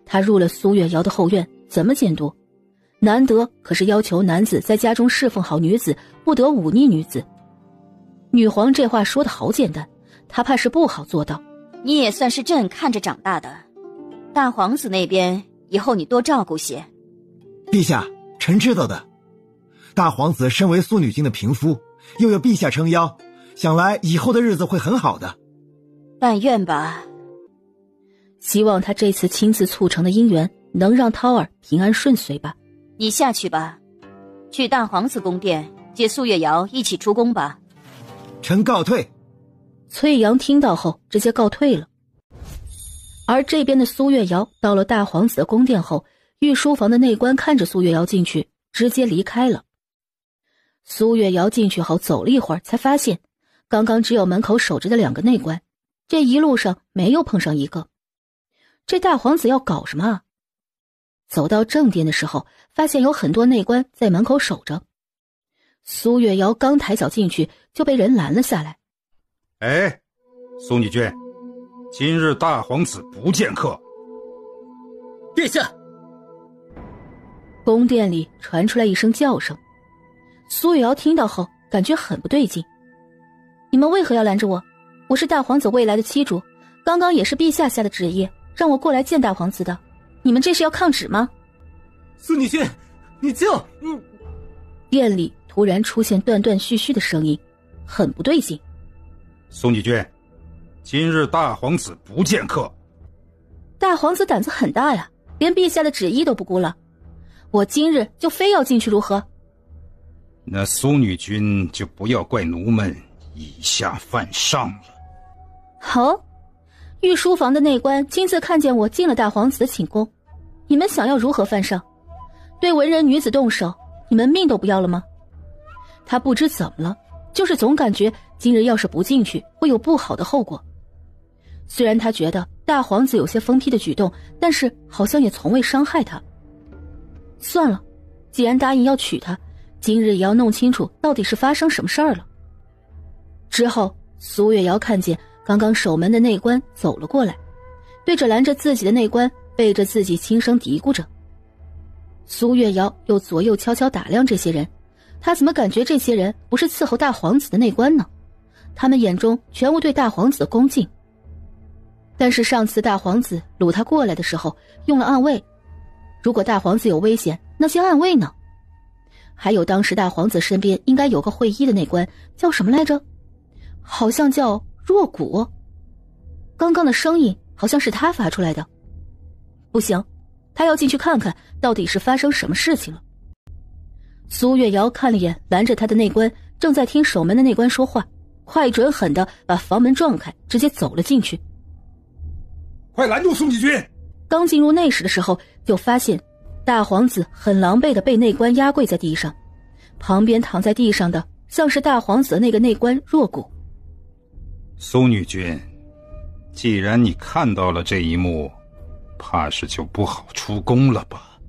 Speaker 1: 他入了苏月瑶的后院，怎么监督？难得可是要求男子在家中侍奉好女子，不得忤逆女子。女皇这话说得好简单，她怕是不好做到。
Speaker 10: 你也算是朕看着长大的，大皇子那边以后你多照顾些。
Speaker 5: 陛下，臣知道的。大皇子身为苏女君的平夫，又有陛下撑腰，想来以后的日子会很好的。
Speaker 10: 但愿吧。
Speaker 1: 希望他这次亲自促成的姻缘能让涛儿平安顺遂吧。
Speaker 10: 你下去吧，去大皇子宫殿接苏月瑶一起出宫吧。
Speaker 5: 臣告退。
Speaker 1: 翠阳听到后直接告退了。而这边的苏月瑶到了大皇子的宫殿后，御书房的内官看着苏月瑶进去，直接离开了。苏月瑶进去后走了一会儿，才发现刚刚只有门口守着的2个内官，这一路上没有碰上一个。这大皇子要搞什么啊？走到正殿的时候，发现有很多内官在门口守着。苏月瑶刚抬脚进去，就被人拦了下来。
Speaker 6: 哎，苏女君，今日大皇子不见客。
Speaker 9: 殿下！
Speaker 1: 宫殿里传出来一声叫声。苏月瑶听到后感觉很不对劲。你们为何要拦着我？我是大皇子未来的妻主，刚刚也是陛下下的旨意让我过来见大皇子的，你们这是要抗旨吗？
Speaker 9: 苏女君，你就……
Speaker 1: 殿里突然出现断断续续的声音，很不对劲。
Speaker 6: 苏女君，今日大皇子不见客。
Speaker 1: 大皇子胆子很大呀，连陛下的旨意都不顾了。我今日就非要进去如何？
Speaker 6: 那苏女君就不要怪奴们以下犯上了。
Speaker 1: 好，御书房的内官亲自看见我进了大皇子的寝宫，你们想要如何犯上？对文人女子动手，你们命都不要了吗？他不知怎么了，就是总感觉今日要是不进去会有不好的后果。虽然他觉得大皇子有些疯批的举动，但是好像也从未伤害他。算了，既然答应要娶她，今日也要弄清楚到底是发生什么事儿了。之后，苏月瑶看见刚刚守门的内官走了过来，对着拦着自己的内官背着自己轻声嘀咕着。苏月瑶又左右悄悄打量这些人，她怎么感觉这些人不是伺候大皇子的内官呢？他们眼中全无对大皇子的恭敬。但是上次大皇子掳他过来的时候用了暗卫，如果大皇子有危险，那些暗卫呢？还有当时大皇子身边应该有个会医的内官，叫什么来着？好像叫若谷。刚刚的声音好像是他发出来的。不行，他要进去看看到底是发生什么事情了。苏月瑶看了眼拦着他的内官，正在听守门的内官说话，快准狠地把房门撞开，直接走了进去。
Speaker 6: 快拦住苏女君！
Speaker 1: 刚进入内室的时候，就发现大皇子很狼狈地被内官压跪在地上，旁边躺在地上的像是大皇子的那个内官若谷。
Speaker 6: 苏女君，既然你看到了这一幕，怕是就不好出宫了吧？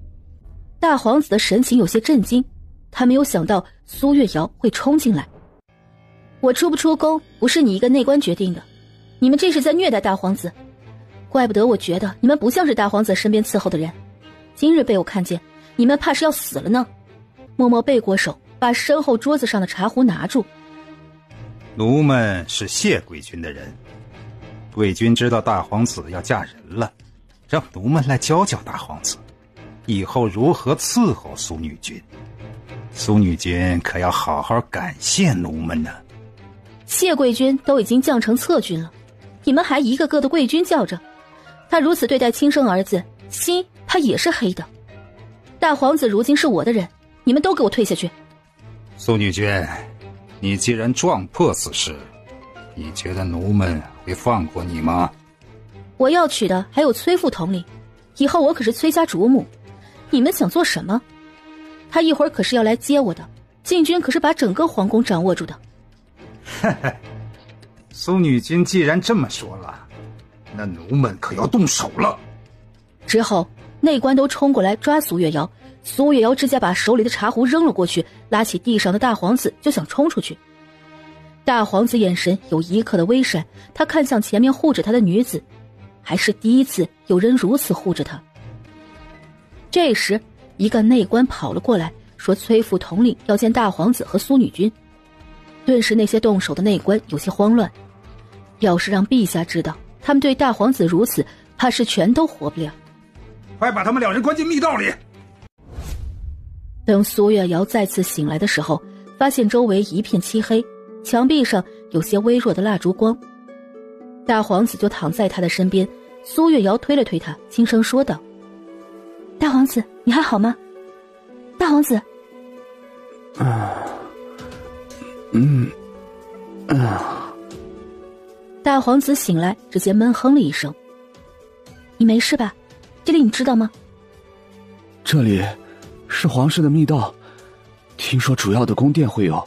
Speaker 1: 大皇子的神情有些震惊，他没有想到苏月瑶会冲进来。我出不出宫不是你一个内官决定的，你们这是在虐待大皇子，怪不得我觉得你们不像是大皇子身边伺候的人。今日被我看见，你们怕是要死了呢。默默背过手，把身后桌子上的茶壶拿住。
Speaker 6: 奴们是谢贵君的人，贵君知道大皇子要嫁人了，让奴们来教教大皇子以后如何伺候苏女君。苏女君可要好好感谢奴们呢。
Speaker 1: 谢贵君都已经降成侧君了，你们还一个个的贵君叫着，他如此对待亲生儿子，心怕也是黑的。大皇子如今是我的人，你们都给我退下去。
Speaker 6: 苏女君，你既然撞破此事，你觉得奴们会放过你吗？
Speaker 1: 我要娶的还有崔父统领，以后我可是崔家主母，你们想做什么？他一会儿可是要来接我的，禁军可是把整个皇宫掌握住的。
Speaker 6: 嘿嘿，苏女君既然这么说了，那奴们可要动手了。
Speaker 1: 之后内官都冲过来抓苏月瑶，苏月瑶直接把手里的茶壶扔了过去，拉起地上的大皇子就想冲出去。大皇子眼神有一刻的微闪，他看向前面护着他的女子，还是第一次有人如此护着他。这时一个内官跑了过来，说崔副统领要见大皇子和苏女君。顿时那些动手的内官有些慌乱，要是让陛下知道他们对大皇子如此，怕是全都活不了。
Speaker 6: 快把他们两人关进密道里。
Speaker 1: 等苏月瑶再次醒来的时候，发现周围一片漆黑，墙壁上有些微弱的蜡烛光。大皇子就躺在他的身边，苏月瑶推了推他，轻声说道：大皇子，你还好吗？大皇子。大皇子醒来，直接闷哼了一声。你没事吧？这里你知道吗？
Speaker 12: 这里是皇室的密道，听说主要的宫殿会有，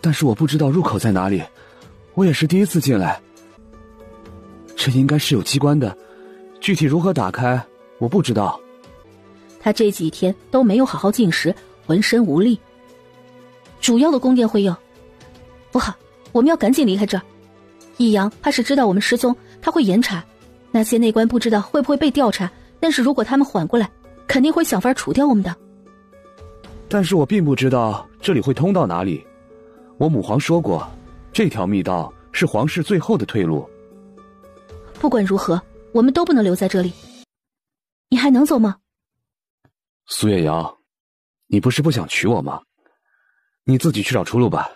Speaker 12: 但是我不知道入口在哪里，我也是第一次进来。这应该是有机关的，具体如何打开我不知道。
Speaker 1: 他这几天都没有好好进食，浑身无力。主要的宫殿会有，不好，我们要赶紧离开这儿。易阳怕是知道我们失踪，他会严查。那些内官不知道会不会被调查，但是如果他们缓过来，肯定会想法除掉我们的。
Speaker 12: 但是我并不知道这里会通到哪里。我母皇说过，这条密道是皇室最后的退路。
Speaker 1: 不管如何，我们都不能留在这里。你还能走吗？
Speaker 12: 苏月瑶，你不是不想娶我吗？你自己去找出路吧。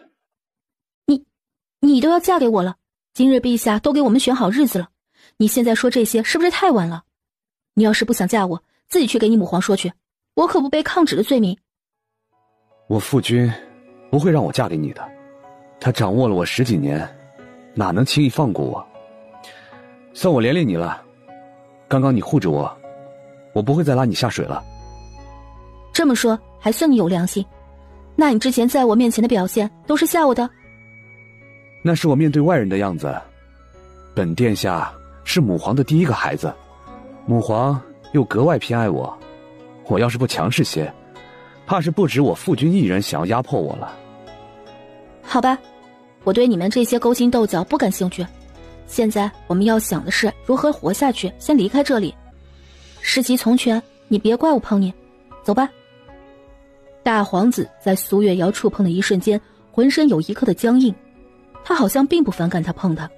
Speaker 1: 你都要嫁给我了，今日陛下都给我们选好日子了，你现在说这些是不是太晚了？你要是不想嫁我，自己去给你母皇说去，我可不背抗旨的罪名。
Speaker 12: 我父君不会让我嫁给你的，他掌握了我10几年，哪能轻易放过我？算我连累你了，刚刚你护着我，我不会再拉你下水了。
Speaker 1: 这么说还算你有良心，那你之前在我面前的表现都是吓我的？
Speaker 12: 那是我面对外人的样子。本殿下是母皇的第一个孩子，母皇又格外偏爱我，我要是不强势些，怕是不止我父君一人想要压迫我了。
Speaker 1: 好吧，我对你们这些勾心斗角不感兴趣，现在我们要想的是如何活下去，先离开这里。事急从权，你别怪我碰你，走吧。大皇子在苏月瑶触碰的一瞬间，浑身有一刻的僵硬，他好像并不反感他碰他。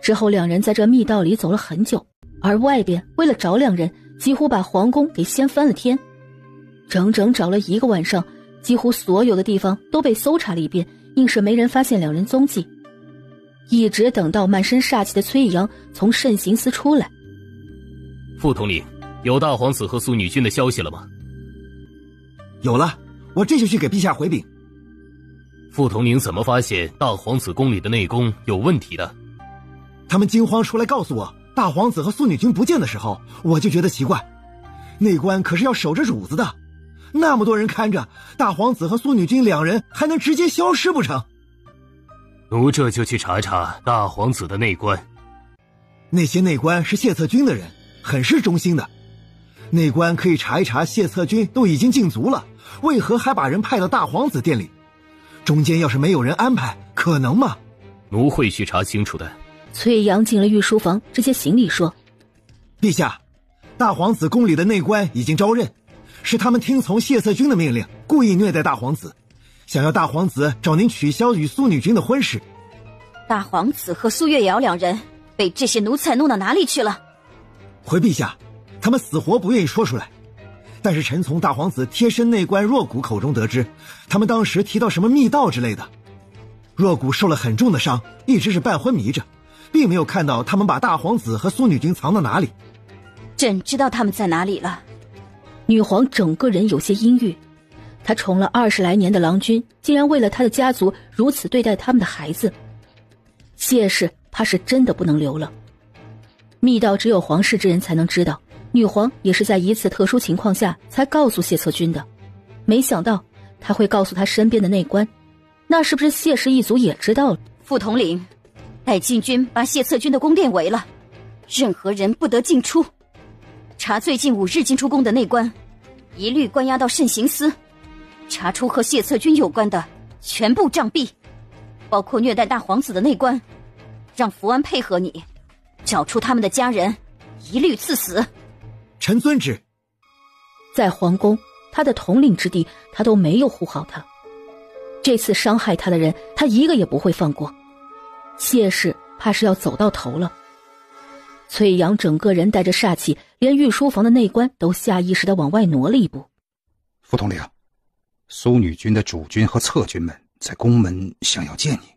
Speaker 1: 之后两人在这密道里走了很久，而外边为了找两人，几乎把皇宫给掀翻了天。整整找了1个晚上，几乎所有的地方都被搜查了一遍，硬是没人发现两人踪迹。一直等到满身煞气的崔阳从慎刑司出来。
Speaker 9: 副统领，有大皇子和苏女君的消息了吗？
Speaker 5: 有了，我这就去给陛下回禀。
Speaker 9: 副统领怎么发现大皇子宫里的内宫有问题的？
Speaker 5: 他们惊慌出来告诉我大皇子和苏女君不见的时候，我就觉得奇怪，内官可是要守着主子的，那么多人看着，大皇子和苏女君两人还能直接消失不成？
Speaker 9: 奴这就去查查大皇子的内官。
Speaker 5: 那些内官是谢策军的人，很是忠心的。内官可以查一查谢策军都已经禁足了，为何还把人派到大皇子殿里？中间要是没有人安排，可能吗？
Speaker 9: 奴会去查清楚的。
Speaker 1: 崔阳进了御书房，直接行礼说：
Speaker 5: 陛下，大皇子宫里的内官已经招认，是他们听从谢策军的命令，故意虐待大皇子，想要大皇子找您取消与苏女君的婚事。
Speaker 10: 大皇子和苏月瑶两人被这些奴才弄到哪里去了？
Speaker 5: 回陛下，他们死活不愿意说出来。但是臣从大皇子贴身内官若谷口中得知，他们当时提到什么密道之类的。若谷受了很重的伤，一直是半昏迷着，并没有看到他们把大皇子和苏女君藏到哪里。
Speaker 10: 朕知道他们在哪里了。
Speaker 1: 女皇整个人有些阴郁，她宠了20来年的郎君，竟然为了她的家族如此对待他们的孩子。谢氏怕是真的不能留了。密道只有皇室之人才能知道，女皇也是在一次特殊情况下才告诉谢策军的，没想到她会告诉她身边的内官，那是不是谢氏一族也知道了？
Speaker 10: 副统领，带禁军把谢策军的宫殿围了，任何人不得进出。查最近5日进出宫的内官，一律关押到慎刑司。查出和谢策军有关的，全部杖毙，包括虐待大皇子的内官，让福安配合你，找出他们的家人，一律赐死。
Speaker 5: 臣遵旨。
Speaker 1: 在皇宫，他的统领之地，他都没有护好他。这次伤害他的人，他一个也不会放过。谢氏怕是要走到头了。崔阳整个人带着煞气，连御书房的内官都下意识地往外挪了一步。
Speaker 6: 副统领，苏女军的主军和侧军们在宫门想要见你。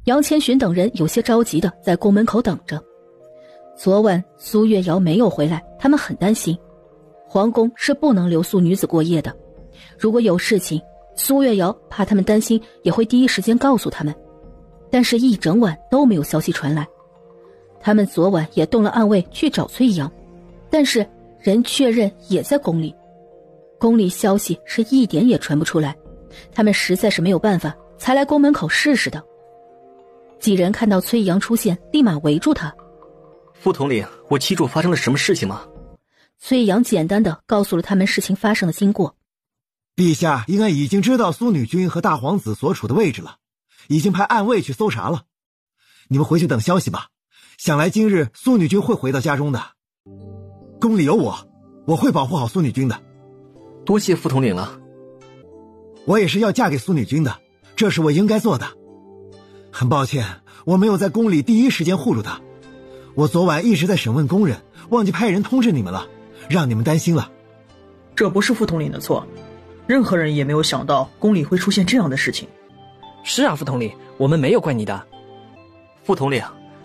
Speaker 1: 杨千寻等人有些着急地在宫门口等着。昨晚苏月瑶没有回来，他们很担心。皇宫是不能留宿女子过夜的，如果有事情，苏月瑶怕他们担心，也会第一时间告诉他们。但是一整晚都没有消息传来。他们昨晚也动了暗卫去找崔阳，但是人确认也在宫里。宫里消息是一点也传不出来，他们实在是没有办法，才来宫门口试试的。几人看到崔阳出现，立马围住他。
Speaker 3: 副统领，我妻主发生了什么事情吗？
Speaker 1: 崔阳简单的告诉了他们事情发生的经过。
Speaker 5: 陛下应该已经知道苏女军和大皇子所处的位置了，已经派暗卫去搜查了。你们回去等消息吧，想来今日苏女军会回到家中的。宫里有我会保护好苏女军的。
Speaker 3: 多谢副统领了。
Speaker 5: 我也是要嫁给苏女军的，这是我应该做的。很抱歉，我没有在宫里第一时间护住她。我昨晚一直在审问宫人，忘记派人通知你们了，让你们担心了。
Speaker 2: 这不是副统领的错，任何人也没有想到宫里会出现这样的事情。
Speaker 4: 是啊，副统领，我们没有怪你的。
Speaker 3: 副统领，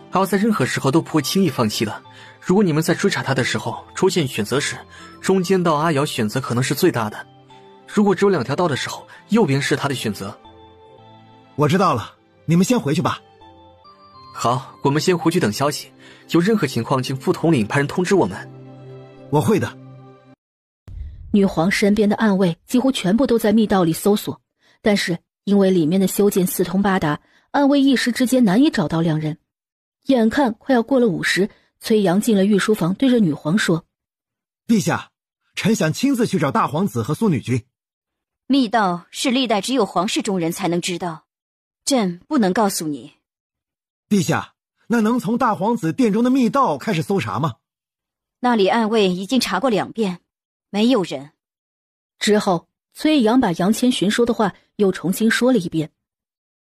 Speaker 3: 还要在任何时候都不会轻易放弃的。如果你们在追查他的时候出现选择时，中间道阿瑶选择可能是最大的。如果只有2条道的时候，右边是他的选择。
Speaker 5: 我知道了，你们先回去吧。
Speaker 3: 好，我们先回去等消息，有任何情况请副统领派人通知我们。
Speaker 5: 我会的。
Speaker 1: 女皇身边的暗卫几乎全部都在密道里搜索，但是因为里面的修建四通八达，暗卫一时之间难以找到2人。眼看快要过了午时，崔阳进了御书房，对着女皇说：
Speaker 5: 陛下，臣想亲自去找大皇子和苏女军。
Speaker 10: 密道是历代只有皇室中人才能知道，朕不能告诉你。
Speaker 5: 陛下，那能从大皇子殿中的密道开始搜查吗？
Speaker 10: 那里暗卫已经查过2遍，没有人。
Speaker 1: 之后，崔阳把杨千寻说的话又重新说了一遍。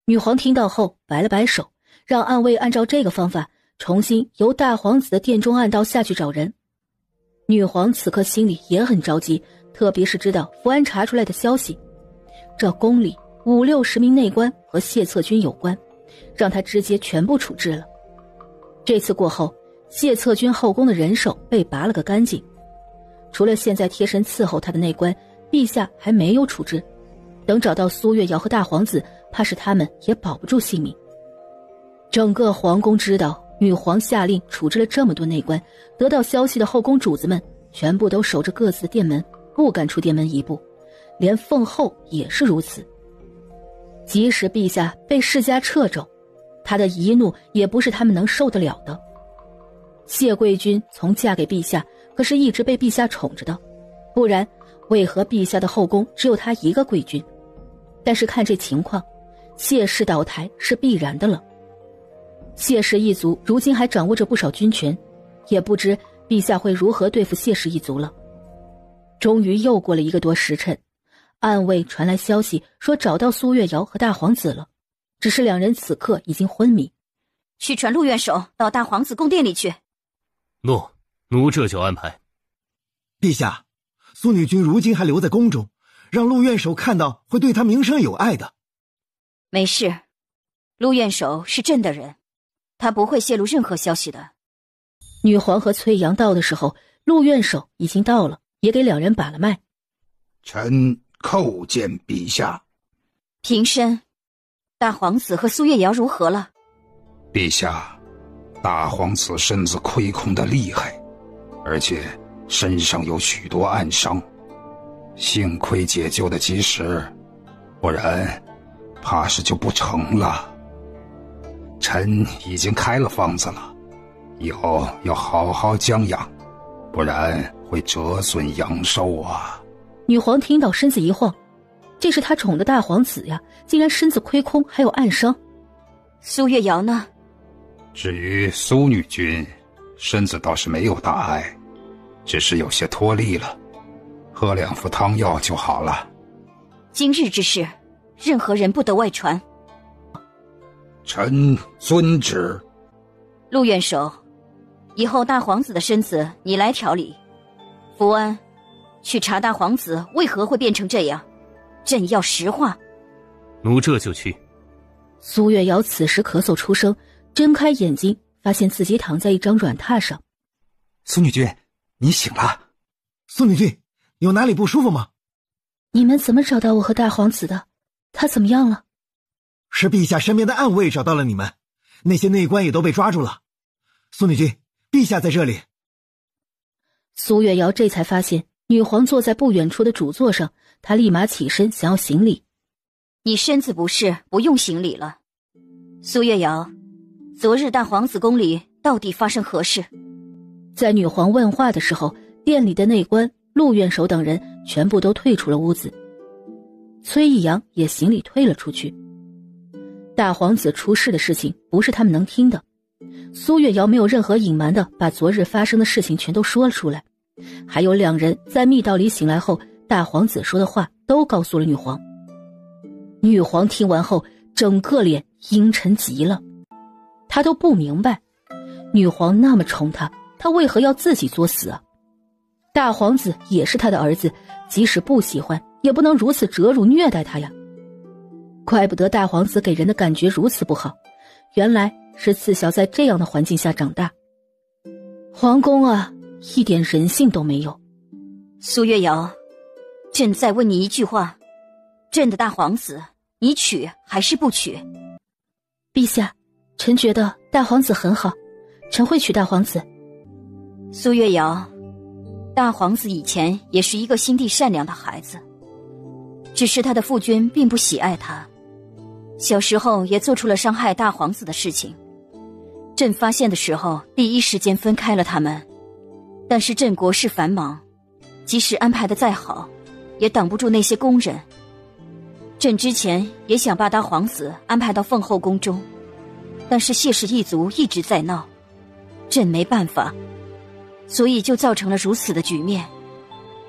Speaker 1: 女皇听到后摆了摆手，让暗卫按照这个方法重新由大皇子的殿中暗道下去找人。女皇此刻心里也很着急，特别是知道福安查出来的消息，这宫里50-60名内官和谢策军有关，让他直接全部处置了。这次过后，谢策军后宫的人手被拔了个干净，除了现在贴身伺候他的内官，陛下还没有处置。等找到苏月瑶和大皇子，怕是他们也保不住性命。整个皇宫知道女皇下令处置了这么多内官，得到消息的后宫主子们全部都守着各自的殿门，不敢出殿门一步，连凤后也是如此。即使陛下被世家掣肘，他的遗怒也不是他们能受得了的。谢贵君从嫁给陛下，可是一直被陛下宠着的，不然为何陛下的后宫只有他一个贵君？但是看这情况，谢氏倒台是必然的了。谢氏一族如今还掌握着不少军权，也不知陛下会如何对付谢氏一族了。终于又过了1个多时辰，暗卫传来消息说找到苏月瑶和大皇子了，只是2人此刻已经昏迷。
Speaker 10: 去传陆院守到大皇子宫殿里去。
Speaker 9: 诺，奴这就安排。
Speaker 5: 陛下，苏女军如今还留在宫中，让陆院守看到会对他名声有碍的。
Speaker 10: 没事，陆院守是朕的人，他不会泄露任何消息的。
Speaker 1: 女皇和崔阳到的时候，陆院守已经到了，也给2人把了脉。
Speaker 6: 臣叩见陛下。
Speaker 10: 平身。大皇子和苏月瑶如何了？
Speaker 6: 陛下，大皇子身子亏空的厉害，而且身上有许多暗伤，幸亏解救的及时，不然怕是就不成了。臣已经开了方子了，以后要好好将养，不然会折损阳寿啊。
Speaker 1: 女皇听到身子一晃，这是她宠的大皇子呀，竟然身子亏空还有暗伤。
Speaker 10: 苏月瑶呢？
Speaker 6: 至于苏女君，身子倒是没有大碍，只是有些脱力了，喝2服汤药就好了。
Speaker 10: 今日之事，任何人不得外传。
Speaker 6: 臣遵旨。
Speaker 10: 陆院守，以后大皇子的身子你来调理。福安，去查大皇子为何会变成这样，朕要实话。
Speaker 9: 奴这就去。
Speaker 1: 苏月瑶此时咳嗽出声，睁开眼睛，发现自己躺在一张软榻上。
Speaker 5: 苏女君，你醒了。苏女君，有哪里不舒服吗？
Speaker 1: 你们怎么找到我和大皇子的？他怎么样了？
Speaker 5: 是陛下身边的暗卫找到了你们，那些内官也都被抓住了。苏女君，陛下在这里。
Speaker 1: 苏月瑶这才发现女皇坐在不远处的主座上，她立马起身想要行礼。
Speaker 10: 你身子不适，不用行礼了。苏月瑶，昨日大皇子宫里到底发生何事？
Speaker 1: 在女皇问话的时候，殿里的内官陆院守等人全部都退出了屋子，崔义阳也行礼退了出去。大皇子出事的事情不是他们能听的，苏月瑶没有任何隐瞒的把昨日发生的事情全都说了出来，还有2人在密道里醒来后大皇子说的话都告诉了女皇。女皇听完后整个脸阴沉极了，她都不明白女皇那么宠她，她为何要自己作死啊？大皇子也是她的儿子，即使不喜欢也不能如此折辱虐待他呀。怪不得大皇子给人的感觉如此不好，原来是自小在这样的环境下长大。皇宫啊，一点人性都没有。
Speaker 10: 苏月瑶，朕再问你一句话，朕的大皇子你娶还是不娶？
Speaker 1: 陛下，臣觉得大皇子很好，臣会娶大皇子。
Speaker 10: 苏月瑶，大皇子以前也是一个心地善良的孩子，只是他的父君并不喜爱他，小时候也做出了伤害大皇子的事情。朕发现的时候第一时间分开了他们，但是朕国事繁忙，即使安排的再好也挡不住那些宫人。朕之前也想把大皇子安排到凤后宫中，但是谢氏一族一直在闹，朕没办法，所以就造成了如此的局面。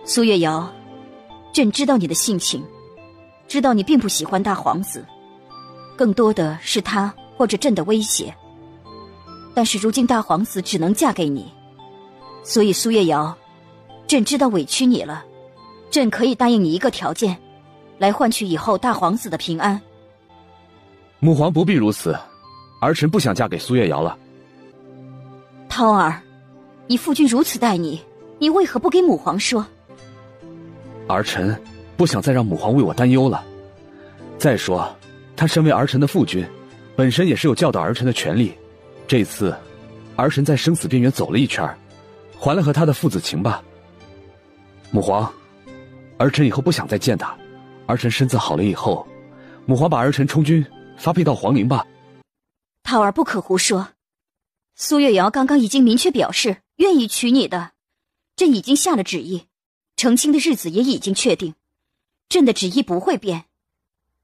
Speaker 10: 苏月瑶，朕知道你的性情，知道你并不喜欢大皇子，更多的是他或者朕的威胁。但是如今大皇子只能嫁给你，所以苏月瑶，朕知道委屈你了，朕可以答应你一个条件，来换取以后大皇子的平安。
Speaker 12: 母皇不必如此，儿臣不想嫁给苏月瑶了。
Speaker 10: 涛儿，你父君如此待你，你为何不给母皇说？
Speaker 12: 儿臣不想再让母皇为我担忧了。再说，他身为儿臣的父君，本身也是有教导儿臣的权利。这次，儿臣在生死边缘走了一圈，还了和他的父子情吧。母皇，儿臣以后不想再见他。儿臣身子好了以后，母皇把儿臣充军，发配到皇陵吧。
Speaker 10: 涛儿不可胡说，苏月瑶刚刚已经明确表示愿意娶你的，朕已经下了旨意，成亲的日子也已经确定，朕的旨意不会变。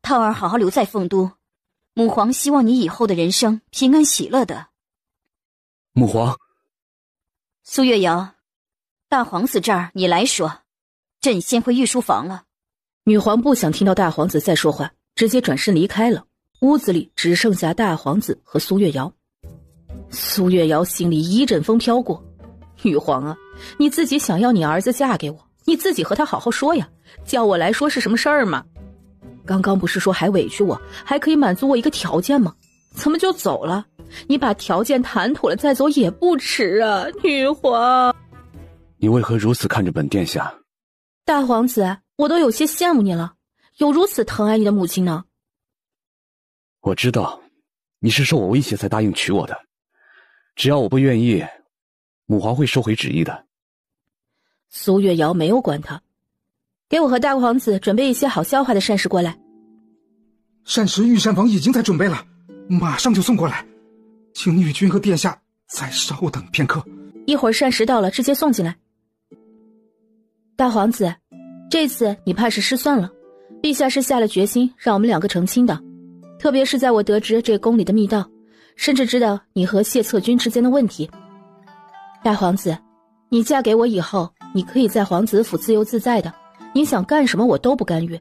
Speaker 10: 涛儿好好留在凤都，母皇希望你以后的人生平安喜乐的。
Speaker 12: 母皇，
Speaker 10: 苏月瑶，大皇子这儿你来说，朕先回御书房了。
Speaker 1: 女皇不想听到大皇子再说话，直接转身离开了。屋子里只剩下大皇子和苏月瑶。苏月瑶心里一阵风飘过，女皇啊，你自己想要你儿子嫁给我，你自己和他好好说呀，叫我来说是什么事儿吗？刚刚不是说还委屈我，还可以满足我一个条件吗？怎么就走了？你把条件谈妥了再走也不迟啊，女皇。
Speaker 12: 你为何如此看着本殿下？
Speaker 1: 大皇子，我都有些羡慕你了，有如此疼爱你的母亲呢。
Speaker 12: 我知道，你是受我威胁才答应娶我的。只要我不愿意，母皇会收回旨意的。
Speaker 1: 苏月瑶没有管他，给我和大皇子准备一些好消化的膳食过来。
Speaker 13: 膳食御膳房已经在准备了，马上就送过来，请女君和殿下再稍等片刻。
Speaker 1: 一会儿膳食到了，直接送进来。大皇子，这次你怕是失算了，陛下是下了决心让我们2个成亲的，特别是在我得知这宫里的密道，甚至知道你和谢策军之间的问题。大皇子，你嫁给我以后，你可以在皇子府自由自在的，你想干什么我都不干预，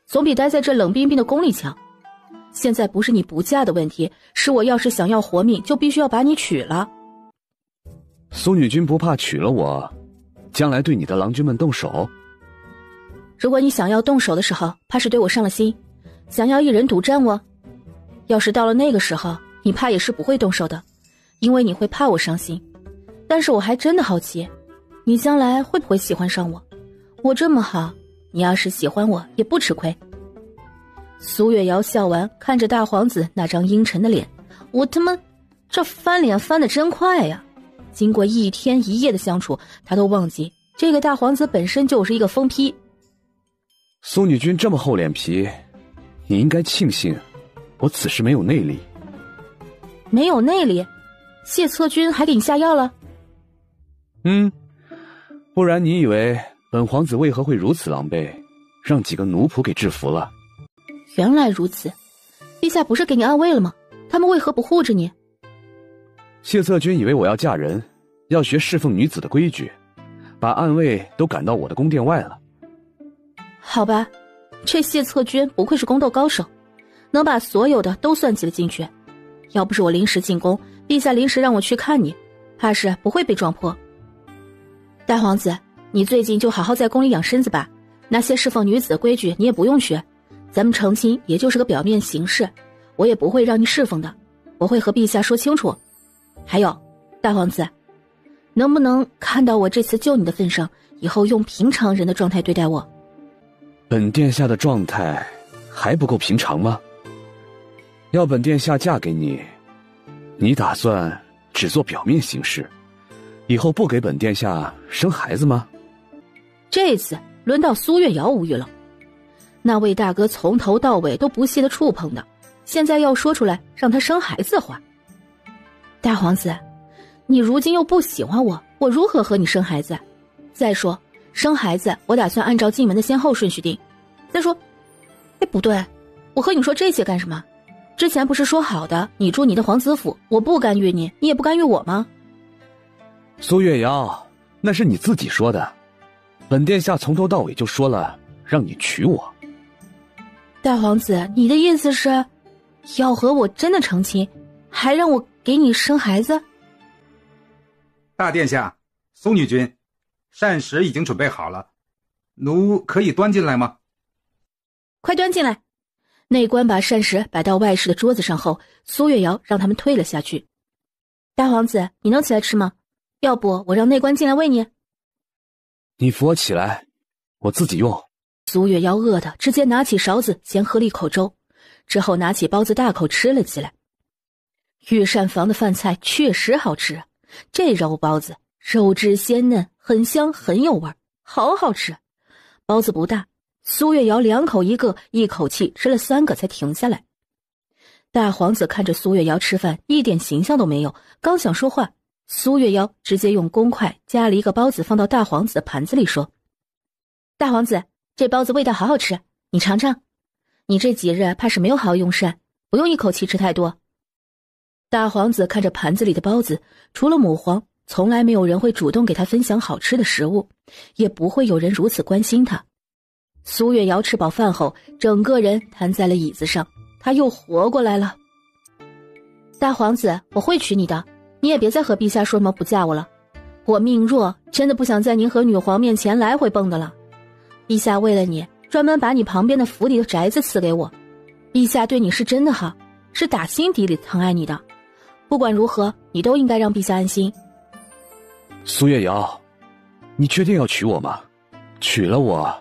Speaker 1: 总比待在这冷冰冰的宫里强。现在不是你不嫁的问题，是我要是想要活命，就必须要把你娶了。
Speaker 12: 苏女君不怕娶了我，将来对你的郎君们动手？
Speaker 1: 如果你想要动手的时候，怕是对我上了心，想要一人独占我。要是到了那个时候，你怕也是不会动手的，因为你会怕我伤心。但是我还真的好奇，你将来会不会喜欢上我？我这么好，你要是喜欢我也不吃亏。苏月瑶笑完，看着大皇子那张阴沉的脸，我他妈这翻脸翻得真快呀！经过一天一夜的相处，他都忘记这个大皇子本身就是一个疯批。
Speaker 12: 苏女君这么厚脸皮，你应该庆幸我此时没有内力。
Speaker 1: 没有内力？谢策军还给你下药了？
Speaker 12: 不然你以为本皇子为何会如此狼狈，让几个奴仆给制服了？
Speaker 1: 原来如此，陛下不是给你安慰了吗？他们为何不护着你？
Speaker 12: 谢策军以为我要嫁人，要学侍奉女子的规矩，把暗卫都赶到我的宫殿外了。
Speaker 1: 好吧，这谢策军不愧是宫斗高手，能把所有的都算计了进去。要不是我临时进宫，陛下临时让我去看你，怕是不会被撞破。大皇子，你最近就好好在宫里养身子吧，那些侍奉女子的规矩你也不用学，咱们成亲也就是个表面形式，我也不会让你侍奉的，我会和陛下说清楚。还有，大皇子，能不能看到我这次救你的份上，以后用平常人的状态对待我？
Speaker 12: 本殿下的状态还不够平常吗？要本殿下嫁给你，你打算只做表面形式，以后不给本殿下生孩子吗？
Speaker 1: 这次轮到苏月瑶无语了，那位大哥从头到尾都不屑地触碰的，现在要说出来让他生孩子的话。大皇子，你如今又不喜欢我，我如何和你生孩子？再说生孩子我打算按照进门的先后顺序定。再说，不对，我和你说这些干什么？之前不是说好的你住你的皇子府，我不干预你，你也不干预我吗？
Speaker 12: 苏月瑶，那是你自己说的，本殿下从头到尾就说了让你娶我。
Speaker 1: 大皇子，你的意思是要和我真的成亲，还让我给你生孩子？
Speaker 6: 大殿下，苏女君，膳食已经准备好了，奴可以端进来吗？
Speaker 1: 快端进来。内官把膳食摆到外室的桌子上后，苏月瑶让他们退了下去。大皇子，你能起来吃吗？要不我让内官进来喂你。
Speaker 12: 你扶我起来，我自己用。
Speaker 1: 苏月瑶饿得直接拿起勺子先喝了一口粥，之后拿起包子大口吃了起来。御膳房的饭菜确实好吃，这肉包子肉质鲜嫩，很香很有味，好好吃。包子不大，苏月瑶两口一个，一口气吃了3个才停下来。大皇子看着苏月瑶吃饭一点形象都没有，刚想说话，苏月瑶直接用公筷夹了一个包子放到大皇子的盘子里说：大皇子，这包子味道好好吃，你尝尝。你这几日怕是没有好好用膳，不用一口气吃太多。大皇子看着盘子里的包子，除了母皇，从来没有人会主动给他分享好吃的食物，也不会有人如此关心他。苏月瑶吃饱饭后，整个人瘫在了椅子上，他又活过来了。大皇子，我会娶你的，你也别再和陛下说什么不嫁我了。我命弱，真的不想在您和女皇面前来回蹦的了。陛下为了你，专门把你旁边的府里的宅子赐给我。陛下对你是真的好，是打心底里疼爱你的。不管如何，你都应该让陛下安心。
Speaker 12: 苏月瑶，你确定要娶我吗？娶了我，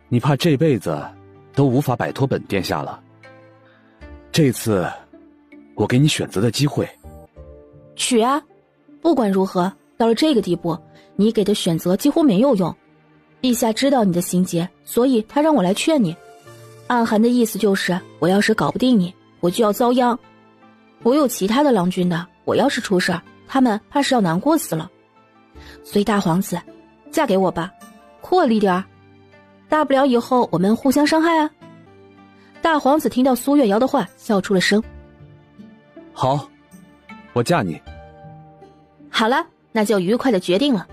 Speaker 12: 你怕这辈子都无法摆脱本殿下了。这次我给你选择的机会。
Speaker 1: 娶啊！不管如何，到了这个地步，你给的选择几乎没有用。陛下知道你的心结，所以他让我来劝你。暗含的意思就是，我要是搞不定你，我就要遭殃。我有其他的郎君的，我要是出事儿，他们怕是要难过死了。所以大皇子，嫁给我吧，阔力点儿，大不了以后我们互相伤害啊。大皇子听到苏月瑶的话，笑出了声。好，
Speaker 12: 我嫁你。
Speaker 1: 好了，那就愉快的决定了。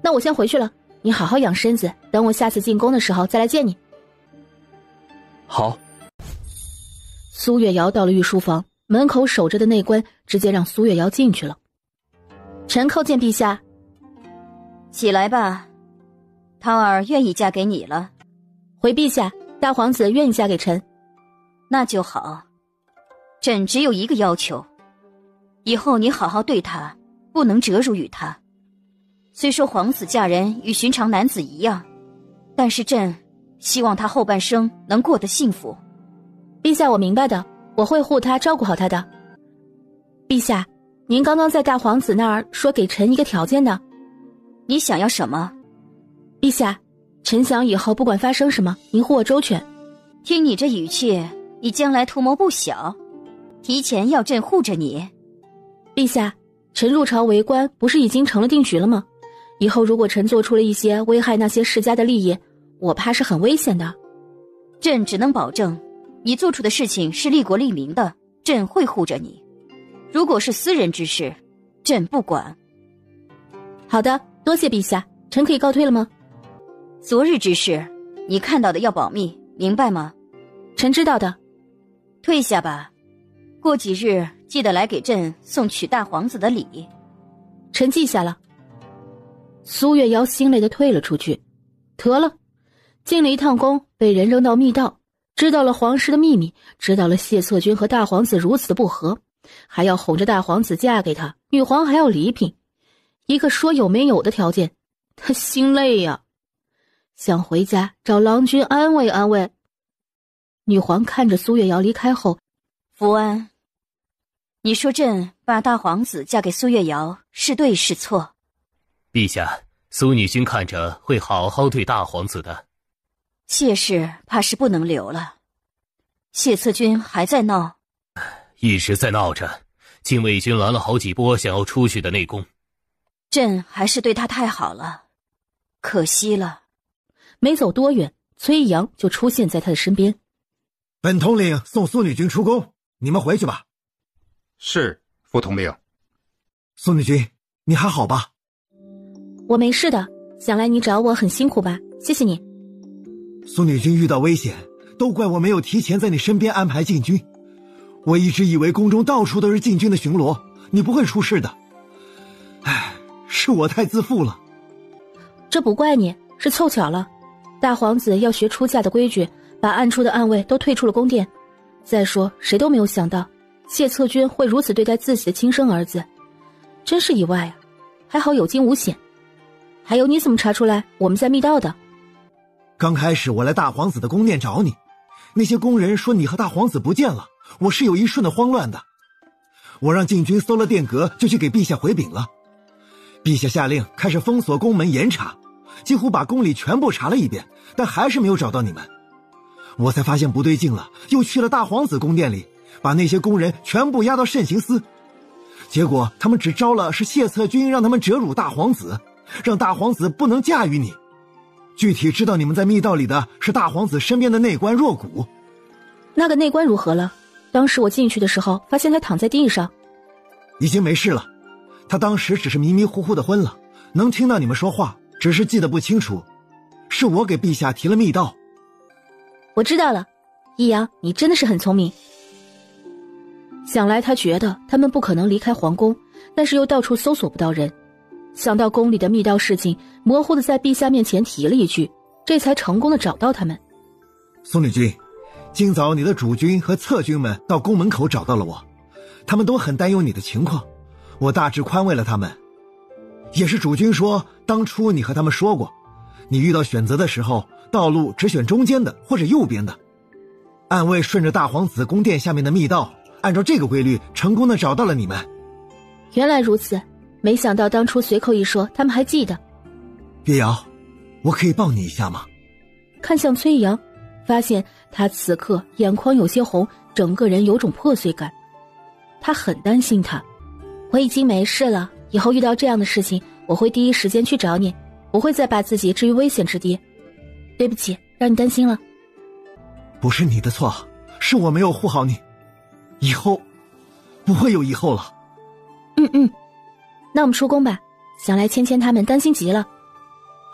Speaker 1: 那我先回去了，你好好养身子，等我下次进宫的时候再来见你。
Speaker 8: 好。
Speaker 1: 苏月瑶到了御书房，门口守着的内官直接让苏月瑶进去了。臣叩见陛下。
Speaker 10: 起来吧，桃儿愿意嫁给你了。
Speaker 1: 回陛下，大皇子愿意嫁给臣。
Speaker 10: 那就好。朕只有一个要求，以后你好好对他，不能折辱于他。虽说皇子嫁人与寻常男子一样，但是朕希望他后半生能过得幸福。
Speaker 1: 陛下，我明白的，我会护他，照顾好他的。陛下，您刚刚在大皇子那儿说给臣一个条件呢。
Speaker 10: 你想要什么？
Speaker 1: 陛下，臣想以后不管发生什么，您护我周全。
Speaker 10: 听你这语气，你将来图谋不小，提前要朕护着你。
Speaker 1: 陛下，臣入朝为官不是已经成了定局了吗？以后如果臣做出了一些危害那些世家的利益，我怕是很危险的。
Speaker 10: 朕只能保证你做出的事情是利国利民的，朕会护着你。如果是私人之事，朕不管。
Speaker 1: 好的，多谢陛下，臣可以告退了吗？
Speaker 10: 昨日之事，你看到的要保密，明白吗？
Speaker 1: 臣知道的。
Speaker 10: 退下吧，过几日记得来给朕送娶大皇子的礼。
Speaker 1: 臣记下了。苏月瑶心累地退了出去。得了，进了一趟宫，被人扔到密道，知道了皇室的秘密，知道了谢策军和大皇子如此的不和，还要哄着大皇子嫁给他，女皇还要礼品，一个说有没有的条件，他心累呀，想回家找郎君安慰安慰。女皇看着苏月瑶离开后，
Speaker 10: 福安，你说朕把大皇子嫁给苏月瑶是对是错？
Speaker 9: 陛下，苏女君看着会好好对大皇子的。
Speaker 10: 谢氏怕是不能留了，谢策军还在闹，
Speaker 9: 一直在闹着，禁卫军拦了好几波想要出去的内宫。
Speaker 10: 朕还是对他太好了，可惜了。
Speaker 1: 没走多远，崔阳就出现在他的身边。
Speaker 5: 本统领送苏女君出宫，你们回去吧。
Speaker 6: 是，副统领。
Speaker 5: 苏女君，你还好吧？
Speaker 1: 我没事的，想来你找我很辛苦吧，谢谢你。
Speaker 5: 苏女君遇到危险，都怪我没有提前在你身边安排禁军。我一直以为宫中到处都是禁军的巡逻，你不会出事的。唉，是我太自负了。
Speaker 1: 这不怪你，是凑巧了。大皇子要学出嫁的规矩，把暗处的暗卫都退出了宫殿。再说，谁都没有想到谢策军会如此对待自己的亲生儿子，真是意外啊！还好有惊无险。还有，你怎么查出来我们在密道的？
Speaker 5: 刚开始我来大皇子的宫殿找你，那些宫人说你和大皇子不见了，我是有一瞬的慌乱的。我让禁军搜了殿阁，就去给陛下回禀了。陛下下令开始封锁宫门严查，几乎把宫里全部查了一遍，但还是没有找到你们。我才发现不对劲了，又去了大皇子宫殿里，把那些宫人全部押到慎刑司。结果他们只招了是谢策军，让他们折辱大皇子，让大皇子不能驾驭你。具体知道你们在密道里的是大皇子身边的内官若谷。
Speaker 1: 那个内官如何了？当时我进去的时候发现他躺在地上。
Speaker 5: 已经没事了，他当时只是迷迷糊糊的昏了，能听到你们说话，只是记得不清楚。是我给陛下提了密道。
Speaker 1: 我知道了，易阳，你真的是很聪明。想来他觉得他们不可能离开皇宫，但是又到处搜索不到人。想到宫里的密道事情，模糊的在陛下面前提了一句，这才成功的找到他们。
Speaker 5: 苏女君，今早你的主君和侧军们到宫门口找到了我，他们都很担忧你的情况，我大致宽慰了他们。也是主君说，当初你和他们说过，你遇到选择的时候，道路只选中间的或者右边的。暗卫顺着大皇子宫殿下面的密道，按照这个规律成功的找到了你们。
Speaker 1: 原来如此，没想到当初随口一说他们还记得。
Speaker 5: 月瑶，我可以抱你一下吗？
Speaker 1: 看向崔阳，发现他此刻眼眶有些红，整个人有种破碎感。他很担心他。我已经没事了，以后遇到这样的事情，我会第一时间去找你，不会再把自己置于危险之地。对不起，让你担心了。
Speaker 5: 不是你的错，是我没有护好你，以后不会有以后了。
Speaker 1: 那我们出宫吧，想来芊芊他们担心极了，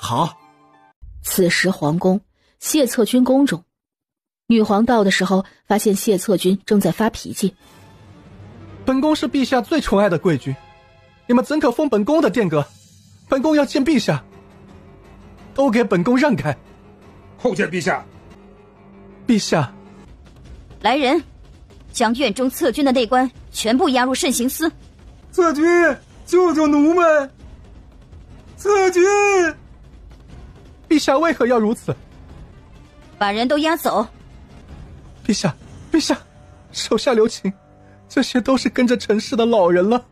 Speaker 5: 好。
Speaker 1: 此时皇宫，谢策军宫中，女皇到的时候，发现谢策军正在发脾气。
Speaker 8: 本宫是陛下最宠爱的贵君，你们怎可封本宫的殿阁？本宫要见陛下，都给本宫让开。
Speaker 13: 叩见陛下。
Speaker 8: 陛下，
Speaker 10: 来人，将院中策军的内官全部押入慎刑司。
Speaker 13: 策军，救救奴们！策军！
Speaker 8: 陛下为何要如此？
Speaker 10: 把人都押走。
Speaker 8: 陛下，陛下，手下留情，这些都是跟着陈氏的老人了。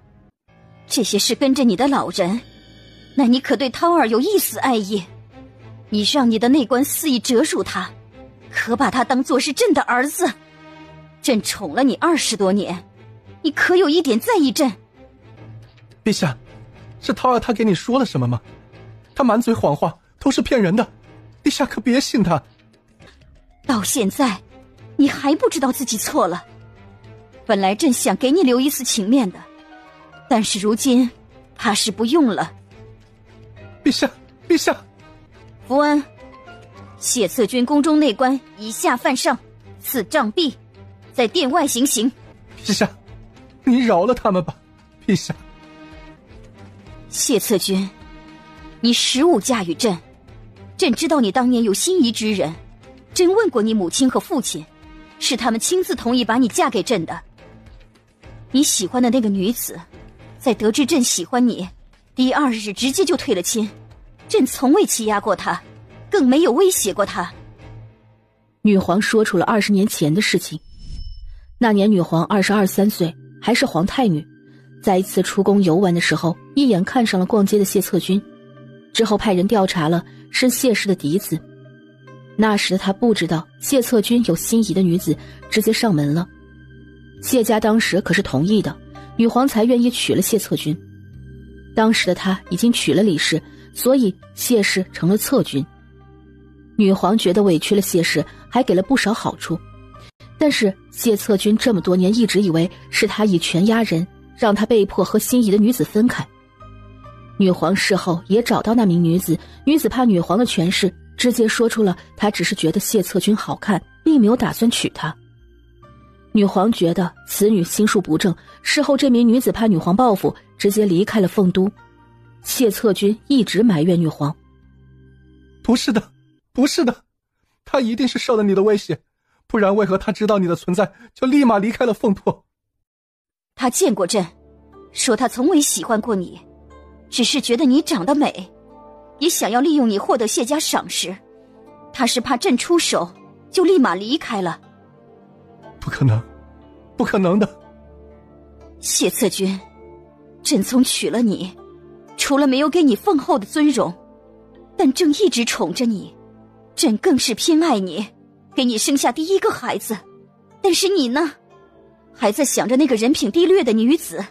Speaker 10: 这些是跟着你的老人，那你可对涛儿有一丝爱意？你让你的内官肆意折辱他，可把他当作是朕的儿子。朕宠了你20多年，你可有一点在意朕？
Speaker 8: 陛下，是涛儿他给你说了什么吗？他满嘴谎话，都是骗人的，陛下可别信他。
Speaker 10: 到现在你还不知道自己错了。本来朕想给你留一丝情面的，但是如今怕是不用了。
Speaker 8: 陛下，陛下。
Speaker 10: 福安，谢策军宫中内官以下犯上，赐杖毙，在殿外行刑。
Speaker 8: 陛下，你饶了他们吧，陛下。
Speaker 10: 谢策军，你识物驾驭朕，朕知道你当年有心仪之人，朕问过你母亲和父亲，是他们亲自同意把你嫁给朕的。你喜欢的那个女子，在得知朕喜欢你，第2日直接就退了亲，朕从未欺压过她，更没有威胁过她。
Speaker 1: 女皇说出了20年前的事情。那年女皇22、23岁，还是皇太女，在一次出宫游玩的时候，一眼看上了逛街的谢策军，之后派人调查了，是谢氏的嫡子。那时的他不知道谢策军有心仪的女子，直接上门了。谢家当时可是同意的，女皇才愿意娶了谢策军。当时的他已经娶了李氏，所以谢氏成了策军。女皇觉得委屈了谢氏，还给了不少好处，但是谢策军这么多年一直以为是他以权压人，让他被迫和心仪的女子分开。女皇事后也找到那名女子，女子怕女皇的权势，直接说出了她只是觉得谢策军好看，并没有打算娶她。女皇觉得此女心术不正，事后这名女子怕女皇报复，直接离开了凤都。谢策军一直埋怨女皇。
Speaker 8: 不是的，不是的，他一定是受了你的威胁，不然为何他知道你的存在就立马离开了凤都？
Speaker 10: 他见过朕，说他从未喜欢过你，只是觉得你长得美，也想要利用你获得谢家赏识。他是怕朕出手，就立马离开了。
Speaker 8: 不可能，不可能的。
Speaker 10: 谢策军，朕从娶了你，除了没有给你丰厚的尊荣，但朕一直宠着你，朕更是偏爱你，给你生下第一个孩子。但是你呢，还在想着那个人品低劣的女子。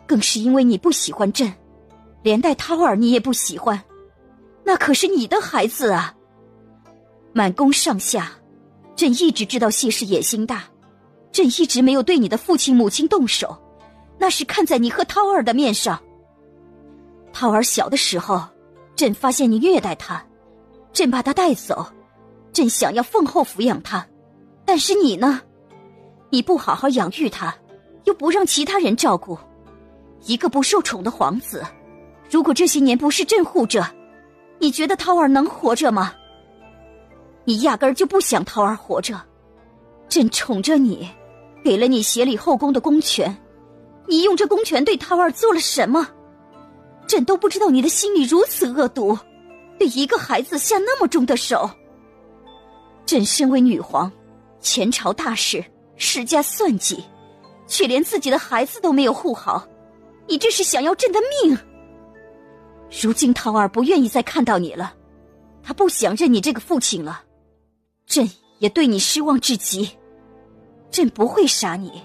Speaker 10: 更是因为你不喜欢朕，连带涛儿你也不喜欢，那可是你的孩子啊。满宫上下，朕一直知道谢氏野心大，朕一直没有对你的父亲母亲动手，那是看在你和涛儿的面上。涛儿小的时候，朕发现你虐待他，朕把他带走，朕想要奉后抚养他。但是你呢，你不好好养育他，又不让其他人照顾。一个不受宠的皇子，如果这些年不是朕护着，你觉得涛儿能活着吗？你压根儿就不想涛儿活着。朕宠着你，给了你协理后宫的公权，你用这公权对涛儿做了什么？朕都不知道你的心里如此恶毒，对一个孩子下那么重的手。朕身为女皇，前朝大事，施加算计，却连自己的孩子都没有护好，你这是想要朕的命。如今涛儿不愿意再看到你了，他不想认你这个父亲了，朕也对你失望至极。朕不会杀你，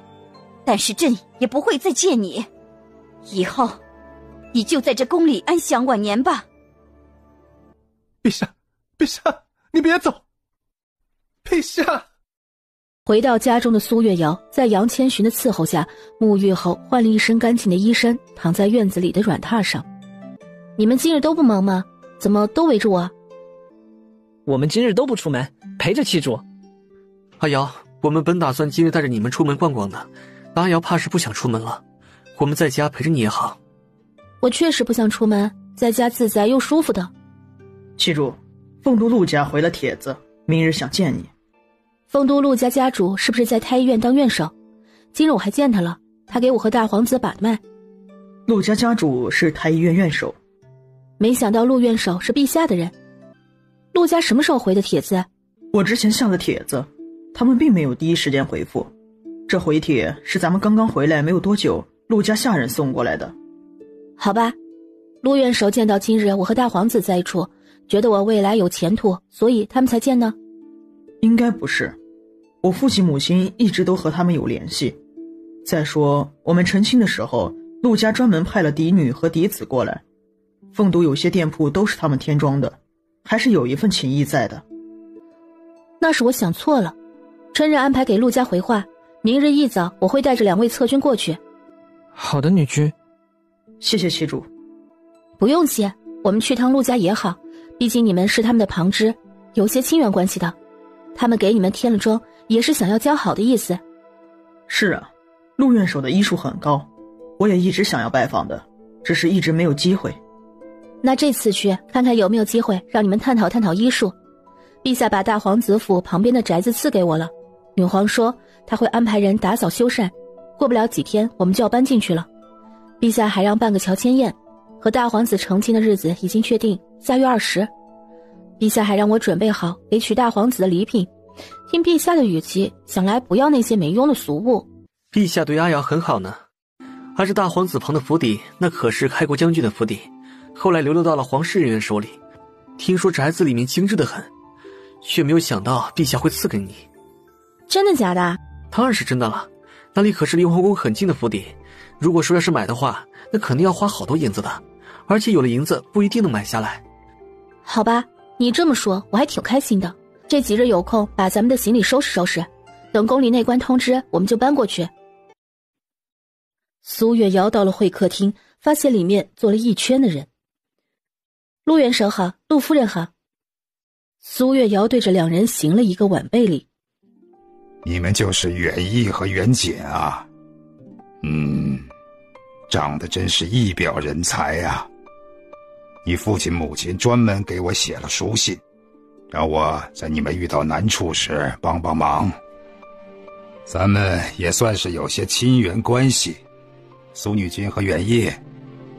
Speaker 10: 但是朕也不会再见你，以后你就在这宫里安享晚年吧。
Speaker 8: 陛下，陛下，你别走！陛下。
Speaker 1: 回到家中的苏月瑶，在杨千寻的伺候下，沐浴后换了一身干净的衣衫，躺在院子里的软榻上。
Speaker 7: 你们今日都不忙吗？
Speaker 1: 怎么都围着我？
Speaker 4: 我们今日都不出门，陪着七主。
Speaker 3: 阿瑶，我们本打算今日带着你们出门逛逛的，但阿瑶怕是不想出门了，我们在家陪着你也好。
Speaker 1: 我确实不想出门，在家自在又舒服的。
Speaker 2: 七主，凤都陆家回了帖子，明日想见你。
Speaker 1: 凤都陆家家主是不是在太医院当院守？今日我还见他了，他给我和大皇子把脉。
Speaker 2: 陆家家主是太医院院守，
Speaker 1: 没想到陆院守是陛下的人。陆家什么时候回的帖子？
Speaker 2: 我之前下了帖子，他们并没有第一时间回复。这回帖是咱们刚刚回来没有多久，陆家下人送过来的。
Speaker 1: 好吧，陆院守见到今日我和大皇子在一处，觉得我未来有前途，所以他们才见呢？
Speaker 2: 应该不是，我父亲母亲一直都和他们有联系。再说我们成亲的时候，陆家专门派了嫡女和嫡子过来，凤都有些店铺都是他们添庄的，还是有一份情谊在的。
Speaker 1: 那是我想错了，趁热安排给陆家回话，明日一早我会带着2位侧君过去。
Speaker 4: 好的，女君。
Speaker 2: 谢谢七主。
Speaker 1: 不用谢，我们去趟陆家也好，毕竟你们是他们的旁支，有些亲缘关系的。他们给你们添了妆，也是想要交好的意思。
Speaker 2: 是啊，陆院守的医术很高，我也一直想要拜访的，只是一直没有机会。
Speaker 1: 那这次去看看有没有机会让你们探讨探讨医术。陛下把大皇子府旁边的宅子赐给我了，女皇说她会安排人打扫修缮，过不了几天我们就要搬进去了。陛下还让办个乔迁宴，和大皇子成亲的日子已经确定，下月20。陛下还让我准备好给娶大皇子的礼品，听陛下的语气，想来不要那些没用的俗物。
Speaker 3: 陛下对阿瑶很好呢，而这大皇子旁的府邸，那可是开国将军的府邸，后来流落到了皇室人员手里。听说宅子里面精致得很，却没有想到陛下会赐给你。
Speaker 1: 真的假的？
Speaker 3: 当然是真的了，那里可是离皇宫很近的府邸，如果说要是买的话，那肯定要花好多银子的，而且有了银子不一定能买下来。
Speaker 1: 好吧，你这么说我还挺开心的，这几日有空把咱们的行李收拾收拾，等宫里内官通知我们就搬过去。苏月瑶到了会客厅，发现里面坐了一圈的人。陆元首好，陆夫人好。苏月瑶对着2人行了一个晚辈礼。
Speaker 6: 你们就是远义和远简啊？长得真是一表人才呀。你父亲母亲专门给我写了书信，让我在你们遇到难处时帮帮忙。咱们也算是有些亲缘关系。苏女君和远义，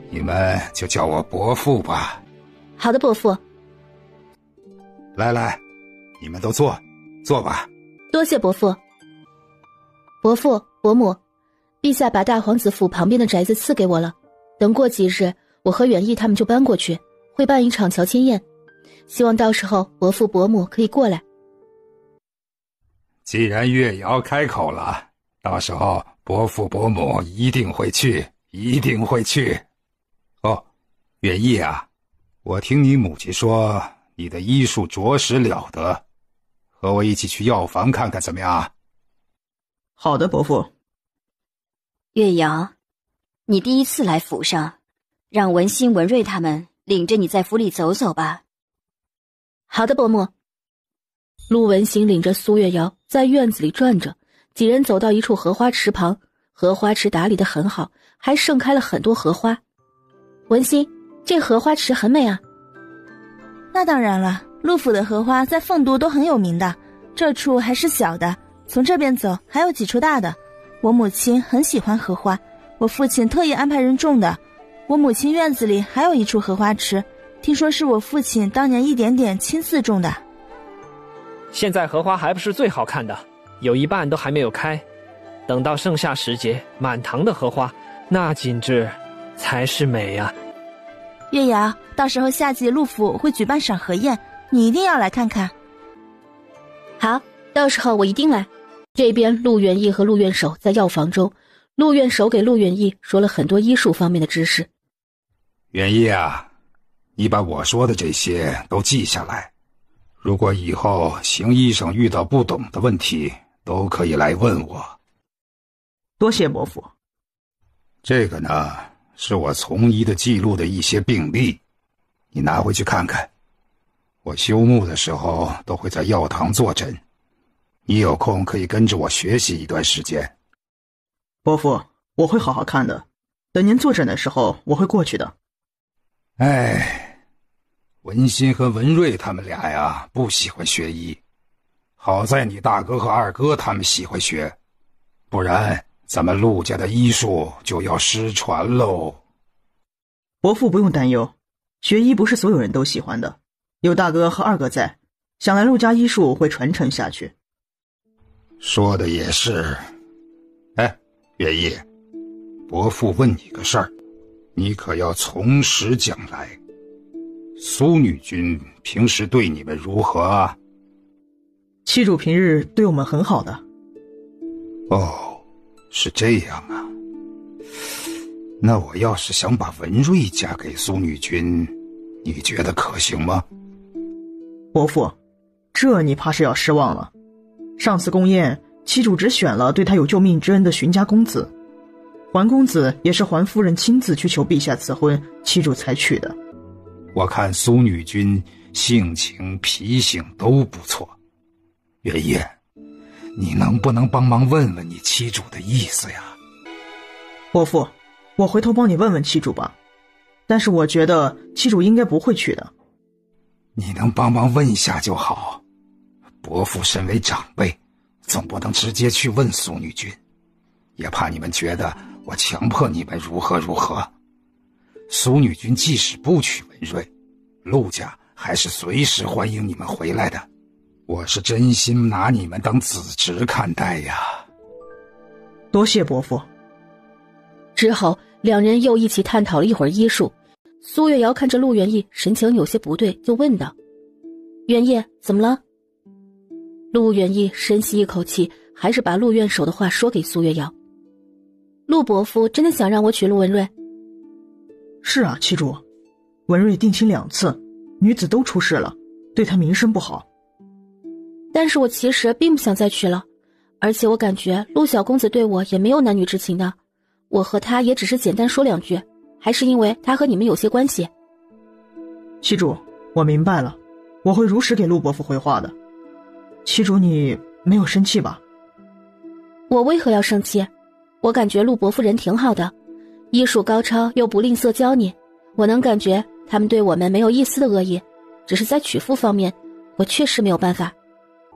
Speaker 6: 你们就叫我伯父吧。
Speaker 1: 好的，伯父。
Speaker 6: 来，你们都坐吧。
Speaker 1: 多谢伯父。伯父伯母，陛下把大皇子府旁边的宅子赐给我了，等过几日我和远义他们就搬过去，会办一场乔迁宴，希望到时候伯父伯母可以过来。
Speaker 6: 既然月瑶开口了，到时候伯父伯母一定会去。哦，远义啊，我听你母亲说你的医术着实了得，和我一起去药房看看怎么样？
Speaker 2: 好的，伯父。
Speaker 10: 月瑶，你第一次来府上，让文心、文瑞他们领着你在府里走走吧。
Speaker 1: 好的，伯母。陆文行领着苏月瑶在院子里转着，几人走到一处荷花池旁，荷花池打理得很好，还盛开了很多荷花。文心，这荷花池很美啊。
Speaker 14: 那当然了，陆府的荷花在凤都都很有名的，这处还是小的，从这边走还有几处大的。我母亲很喜欢荷花，我父亲特意安排人种的。我母亲院子里还有一处荷花池，听说是我父亲当年一点点亲自种的。
Speaker 4: 现在荷花还不是最好看的，有一半都还没有开，等到盛夏时节，满堂的荷花，那景致才是美啊。
Speaker 14: 月瑶，到时候夏季陆府会举办赏荷宴，你一定要来看看。
Speaker 1: 好，到时候我一定来。这边陆元义和陆院守在药房中，陆院守给陆元义说了很多医术方面的知识。
Speaker 6: 元义啊，你把我说的这些都记下来，如果以后邢医生遇到不懂的问题，都可以来问我。
Speaker 2: 多谢伯父。
Speaker 6: 这个呢，是我从医的记录的一些病例，你拿回去看看。我休沐的时候都会在药堂坐诊，你有空可以跟着我学习一段时间。
Speaker 2: 伯父，我会好好看的，等您坐诊的时候我会过去的。
Speaker 6: 哎，文心和文瑞他们俩呀不喜欢学医，好在你大哥和二哥他们喜欢学，不然咱们陆家的医术就要失传喽。
Speaker 2: 伯父不用担忧，学医不是所有人都喜欢的，有大哥和二哥在，想来陆家医术会传承下去。
Speaker 6: 说的也是。哎，月夜，伯父问你个事儿，你可要从实讲来。苏女君平时对你们如何啊？
Speaker 2: 七主平日对我们很好的。
Speaker 6: 哦，是这样啊。那我要是想把文瑞嫁给苏女君，你觉得可行吗？
Speaker 2: 伯父，这你怕是要失望了。上次宫宴，七主只选了对他有救命之恩的荀家公子，桓公子也是桓夫人亲自去求陛下赐婚，七主才娶的。
Speaker 6: 我看苏女君性情脾性都不错，月夜，你能不能帮忙问问你七主的意思呀？
Speaker 2: 伯父，我回头帮你问问七主吧，但是我觉得七主应该不会娶的。
Speaker 6: 你能帮忙问一下就好，伯父身为长辈，总不能直接去问苏女君，也怕你们觉得我强迫你们如何如何。苏女君即使不娶文瑞，陆家还是随时欢迎你们回来的，我是真心拿你们当子侄看待呀。
Speaker 2: 多谢伯父。
Speaker 1: 之后两人又一起探讨了一会儿医术。苏月瑶看着陆元义神情有些不对，就问道：元义，怎么了？陆元义深吸一口气，还是把陆院守的话说给苏月瑶。陆伯父真的想让我娶陆文瑞？
Speaker 2: 是啊，七主，文瑞定亲2次，女子都出事了，对他名声不好。
Speaker 1: 但是我其实并不想再娶了，而且我感觉陆小公子对我也没有男女之情的，我和他也只是简单说2句，还是因为他和你们有些关系。
Speaker 2: 七主，我明白了，我会如实给陆伯父回话的。七主，你没有生气吧？
Speaker 1: 我为何要生气？我感觉陆伯父人挺好的，医术高超又不吝啬教你，我能感觉他们对我们没有一丝的恶意，只是在娶妇方面，我确实没有办法。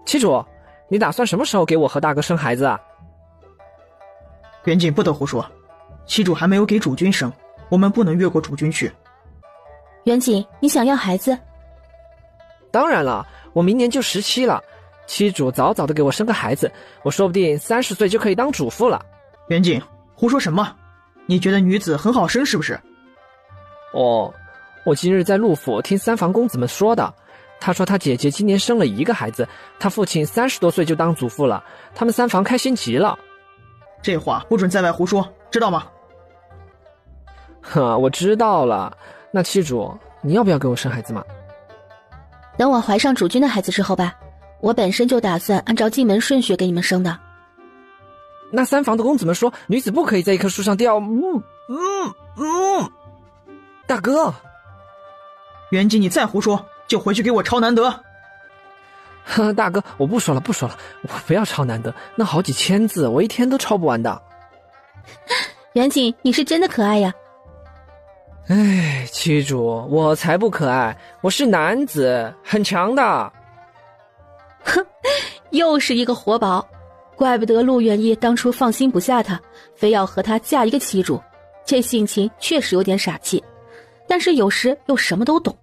Speaker 4: 七主，你打算什么时候给我和大哥生孩子啊？
Speaker 2: 元景不得胡说，七主还没有给主君生，我们不能越过主君去。
Speaker 1: 元景，你想要孩子？
Speaker 4: 当然了，我明年就17了，七主早早的给我生个孩子，我说不定30岁就可以当主妇了。
Speaker 2: 元景，胡说什么？你觉得女子很好生是不是？
Speaker 4: 哦，我今日在陆府听三房公子们说的，他说他姐姐今年生了1个孩子，他父亲30多岁就当祖父了，他们三房开心极了。
Speaker 2: 这话不准在外胡说，知道吗？
Speaker 4: 我知道了。那七主，你要不要给我生孩子嘛？
Speaker 1: 等我怀上主君的孩子之后吧，我本身就打算按照进门顺序给你们生的。
Speaker 4: 那三房的公子们说，女子不可以在一棵树上吊。大哥，
Speaker 2: 元景，你再胡说，就回去给我抄难得。
Speaker 4: 大哥，我不说了，我不要抄难得，那好几千字，我一天都抄不完的。
Speaker 1: 元景，你是真的可爱呀。
Speaker 4: 哎，七主，我才不可爱，我是男子，很强的。
Speaker 1: 哼，又是一个活宝，怪不得陆元义当初放心不下他，非要和他嫁一个七主，这性情确实有点傻气，但是有时又什么都懂。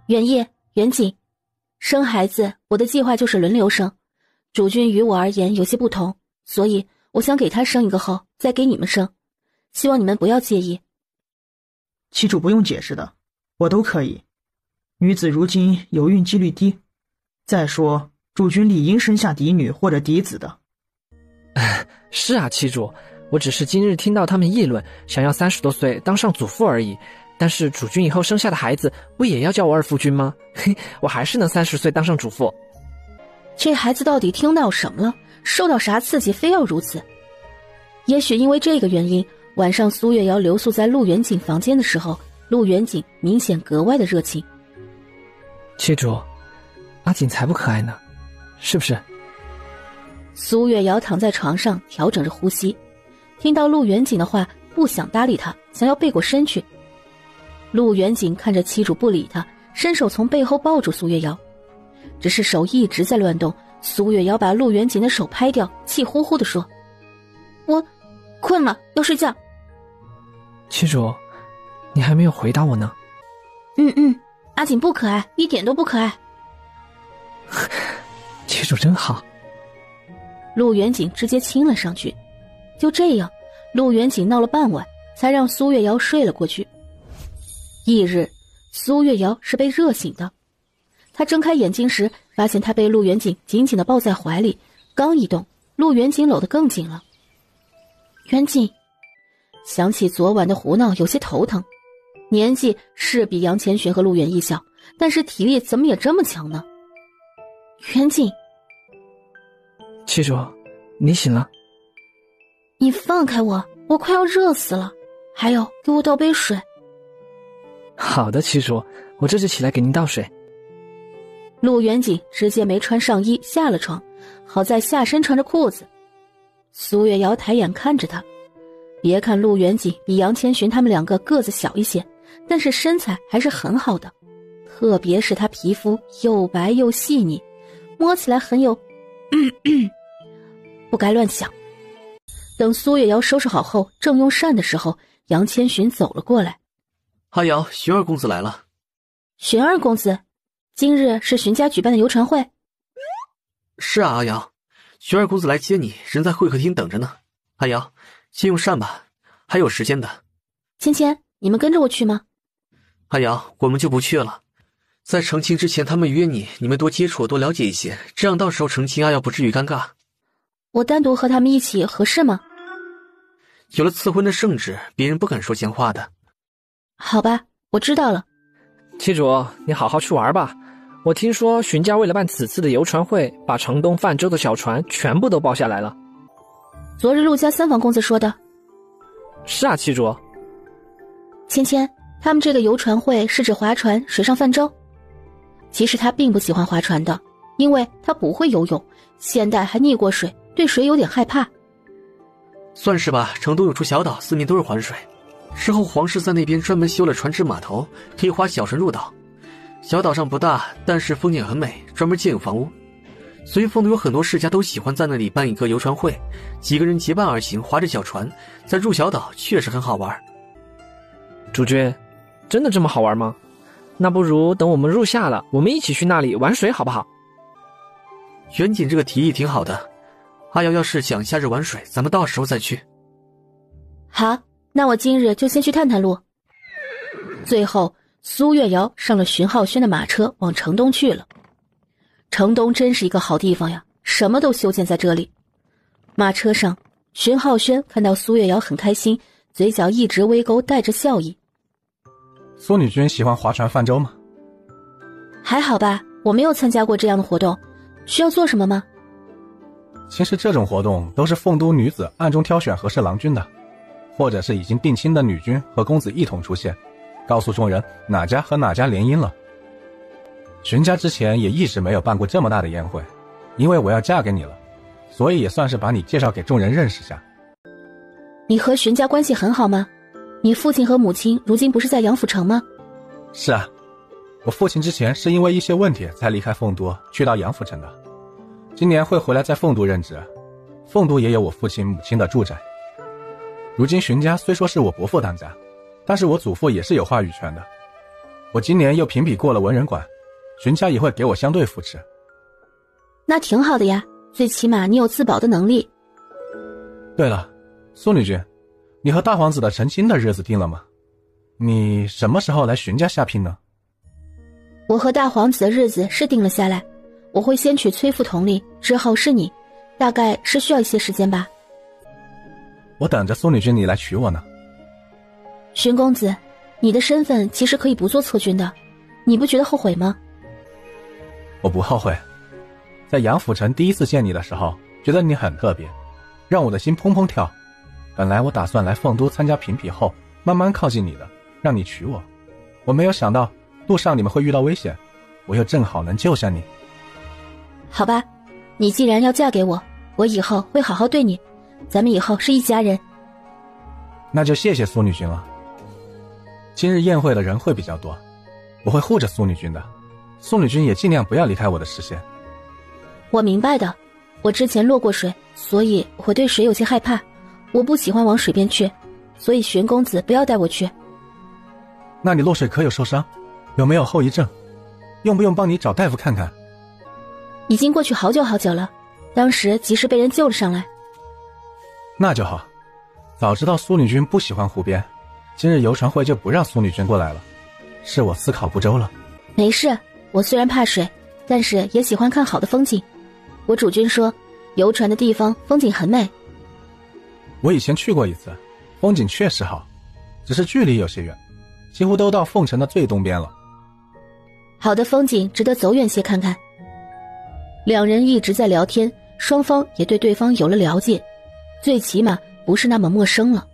Speaker 1: 元义、元景，生孩子我的计划就是轮流生，主君与我而言有些不同，所以我想给他生一个后再给你们生，希望你们不要介意。
Speaker 2: 七主不用解释的，我都可以。女子如今有孕几率低，再说主君理应生下嫡女或者嫡子的。
Speaker 4: 是啊，七主，我只是今日听到他们议论，想要30多岁当上祖父而已。但是主君以后生下的孩子不也要叫我二夫君吗？我还是能30岁当上主父。
Speaker 1: 这孩子到底听到什么了？受到啥刺激非要如此？也许因为这个原因，晚上苏月瑶留宿在陆元景房间的时候，陆远景明显格外的热情。
Speaker 4: 七主，阿锦才不可爱呢，是不是？
Speaker 1: 苏月瑶躺在床上调整着呼吸，听到陆远景的话，不想搭理他，想要背过身去。陆远景看着妻主不理他，伸手从背后抱住苏月瑶，只是手一直在乱动。苏月瑶把陆远景的手拍掉，气呼呼地说：“我困了，要睡觉。”
Speaker 4: 七主，你还没有回答我呢。
Speaker 1: 阿锦不可爱，一点都不可爱。
Speaker 4: 七主真好。
Speaker 1: 陆远景直接亲了上去。就这样，陆远景闹了半晚，才让苏月瑶睡了过去。翌日，苏月瑶是被热醒的。她睁开眼睛时，发现她被陆远景紧紧地抱在怀里，刚一动，陆远景搂得更紧了。远景想起昨晚的胡闹，有些头疼。年纪是比杨千寻和陆远义小，但是体力怎么也这么强呢？远景，
Speaker 4: 七主，你醒了。
Speaker 1: 你放开我，我快要热死了。还有，给我倒杯水。
Speaker 4: 好的，七主，我这就起来给您倒水。
Speaker 1: 陆远景直接没穿上衣下了床，好在下身穿着裤子。苏月瑶抬眼看着他，别看陆远景比杨千寻他们两个个子小一些，但是身材还是很好的，特别是他皮肤又白又细腻，摸起来很有不该乱想。等苏月瑶收拾好后，正用膳的时候，杨千寻走了过来。
Speaker 3: 阿瑶，寻二公子来了。
Speaker 1: 寻二公子，今日是荀家举办的游船会？
Speaker 3: 是啊，阿瑶，寻二公子来接你，人在会客厅等着呢。阿瑶，先用膳吧，还有时间的。
Speaker 1: 芊芊，你们跟着我去吗？
Speaker 3: 阿瑶，我们就不去了。在成亲之前，他们约你，你们多接触，多了解一些，这样到时候成亲，阿瑶不至于尴尬。
Speaker 1: 我单独和他们一起合适吗？
Speaker 3: 有了赐婚的圣旨，别人不敢说闲话的。
Speaker 1: 好吧，我知道了。
Speaker 4: 七主，你好好去玩吧。我听说荀家为了办此次的游船会，把城东泛舟的小船全部都包下来了。
Speaker 1: 昨日陆家三房公子说的。
Speaker 4: 是啊，七主。
Speaker 1: 芊芊，他们这个游船会是指划船、水上泛舟。其实他并不喜欢划船的，因为他不会游泳，现代还溺过水，对水有点害怕。
Speaker 3: 算是吧，城东有处小岛，四面都是环水。之后皇室在那边专门修了船只码头，可以划小船入岛。小岛上不大，但是风景很美，专门建有房屋。所以凤都有很多世家都喜欢在那里办一个游船会，几个人结伴而行，划着小船再入小岛，确实很好玩。
Speaker 4: 主君，真的这么好玩吗？那不如等我们入夏了，我们一起去那里玩水好不好？
Speaker 3: 远景这个提议挺好的，阿瑶要是想夏日玩水，咱们到时候再去。
Speaker 1: 好，那我今日就先去探探路。最后，苏月瑶上了荀浩轩的马车，往城东去了。城东真是一个好地方呀，什么都修建在这里。马车上，荀浩轩看到苏月瑶很开心，嘴角一直微勾，带着笑意。
Speaker 8: 苏女君喜欢划船泛舟吗？
Speaker 1: 还好吧，我没有参加过这样的活动。需要做什么吗？
Speaker 8: 其实这种活动都是凤都女子暗中挑选合适郎君的，或者是已经定亲的女君和公子一同出现，告诉众人哪家和哪家联姻了。荀家之前也一直没有办过这么大的宴会，因为我要嫁给你了，所以也算是把你介绍给众人认识下。
Speaker 1: 你和荀家关系很好吗？你父亲和母亲如今不是在杨府城吗？
Speaker 8: 是啊，我父亲之前是因为一些问题才离开凤都去到杨府城的，今年会回来在凤都任职。凤都也有我父亲母亲的住宅。如今荀家虽说是我伯父当家，但是我祖父也是有话语权的。我今年又评比过了文人馆，荀家也会给我相对扶持。
Speaker 1: 那挺好的呀，最起码你有自保的能力。
Speaker 8: 对了，苏女君，你和大皇子的成亲的日子定了吗？你什么时候来荀家下聘呢？
Speaker 1: 我和大皇子的日子是定了下来，我会先娶崔父同丽，之后是你，大概是需要一些时间吧。
Speaker 8: 我等着苏女君你来娶我呢。
Speaker 1: 荀公子，你的身份其实可以不做侧君的，你不觉得后悔吗？
Speaker 8: 我不后悔，在杨府城第一次见你的时候，觉得你很特别，让我的心砰砰跳。本来我打算来凤都参加评比后，慢慢靠近你的，让你娶我。我没有想到路上你们会遇到危险，我又正好能救下你。
Speaker 7: 好吧，你既然要嫁给我，我以后会好好对你，咱们以后是一家人。
Speaker 8: 那就谢谢苏女君了。今日宴会的人会比较多，我会护着苏女君的，苏女君也尽量不要离开我的视线。
Speaker 7: 我明白的，我之前落过水，所以我对水有些害怕，我不喜欢往水边去，所以玄公子不要带我去。
Speaker 8: 那你落水可有受伤？有没有后遗症？用不用帮你找大夫看看？
Speaker 7: 已经过去好久好久了，当时及时被人救了上来。
Speaker 8: 那就好，早知道苏女君不喜欢湖边，今日游船会就不让苏女君过来了，是我思考不周了。
Speaker 7: 没事，我虽然怕水，但是也喜欢看好的风景。我主君说，游船的地方风景很美。
Speaker 8: 我以前去过一次，风景确实好，只是距离有些远，几乎都到凤城的最东边了。
Speaker 7: 好的风景值得走远些看看。两人一直在聊天，双方也对对方有了了解，最起码不是那么陌生了。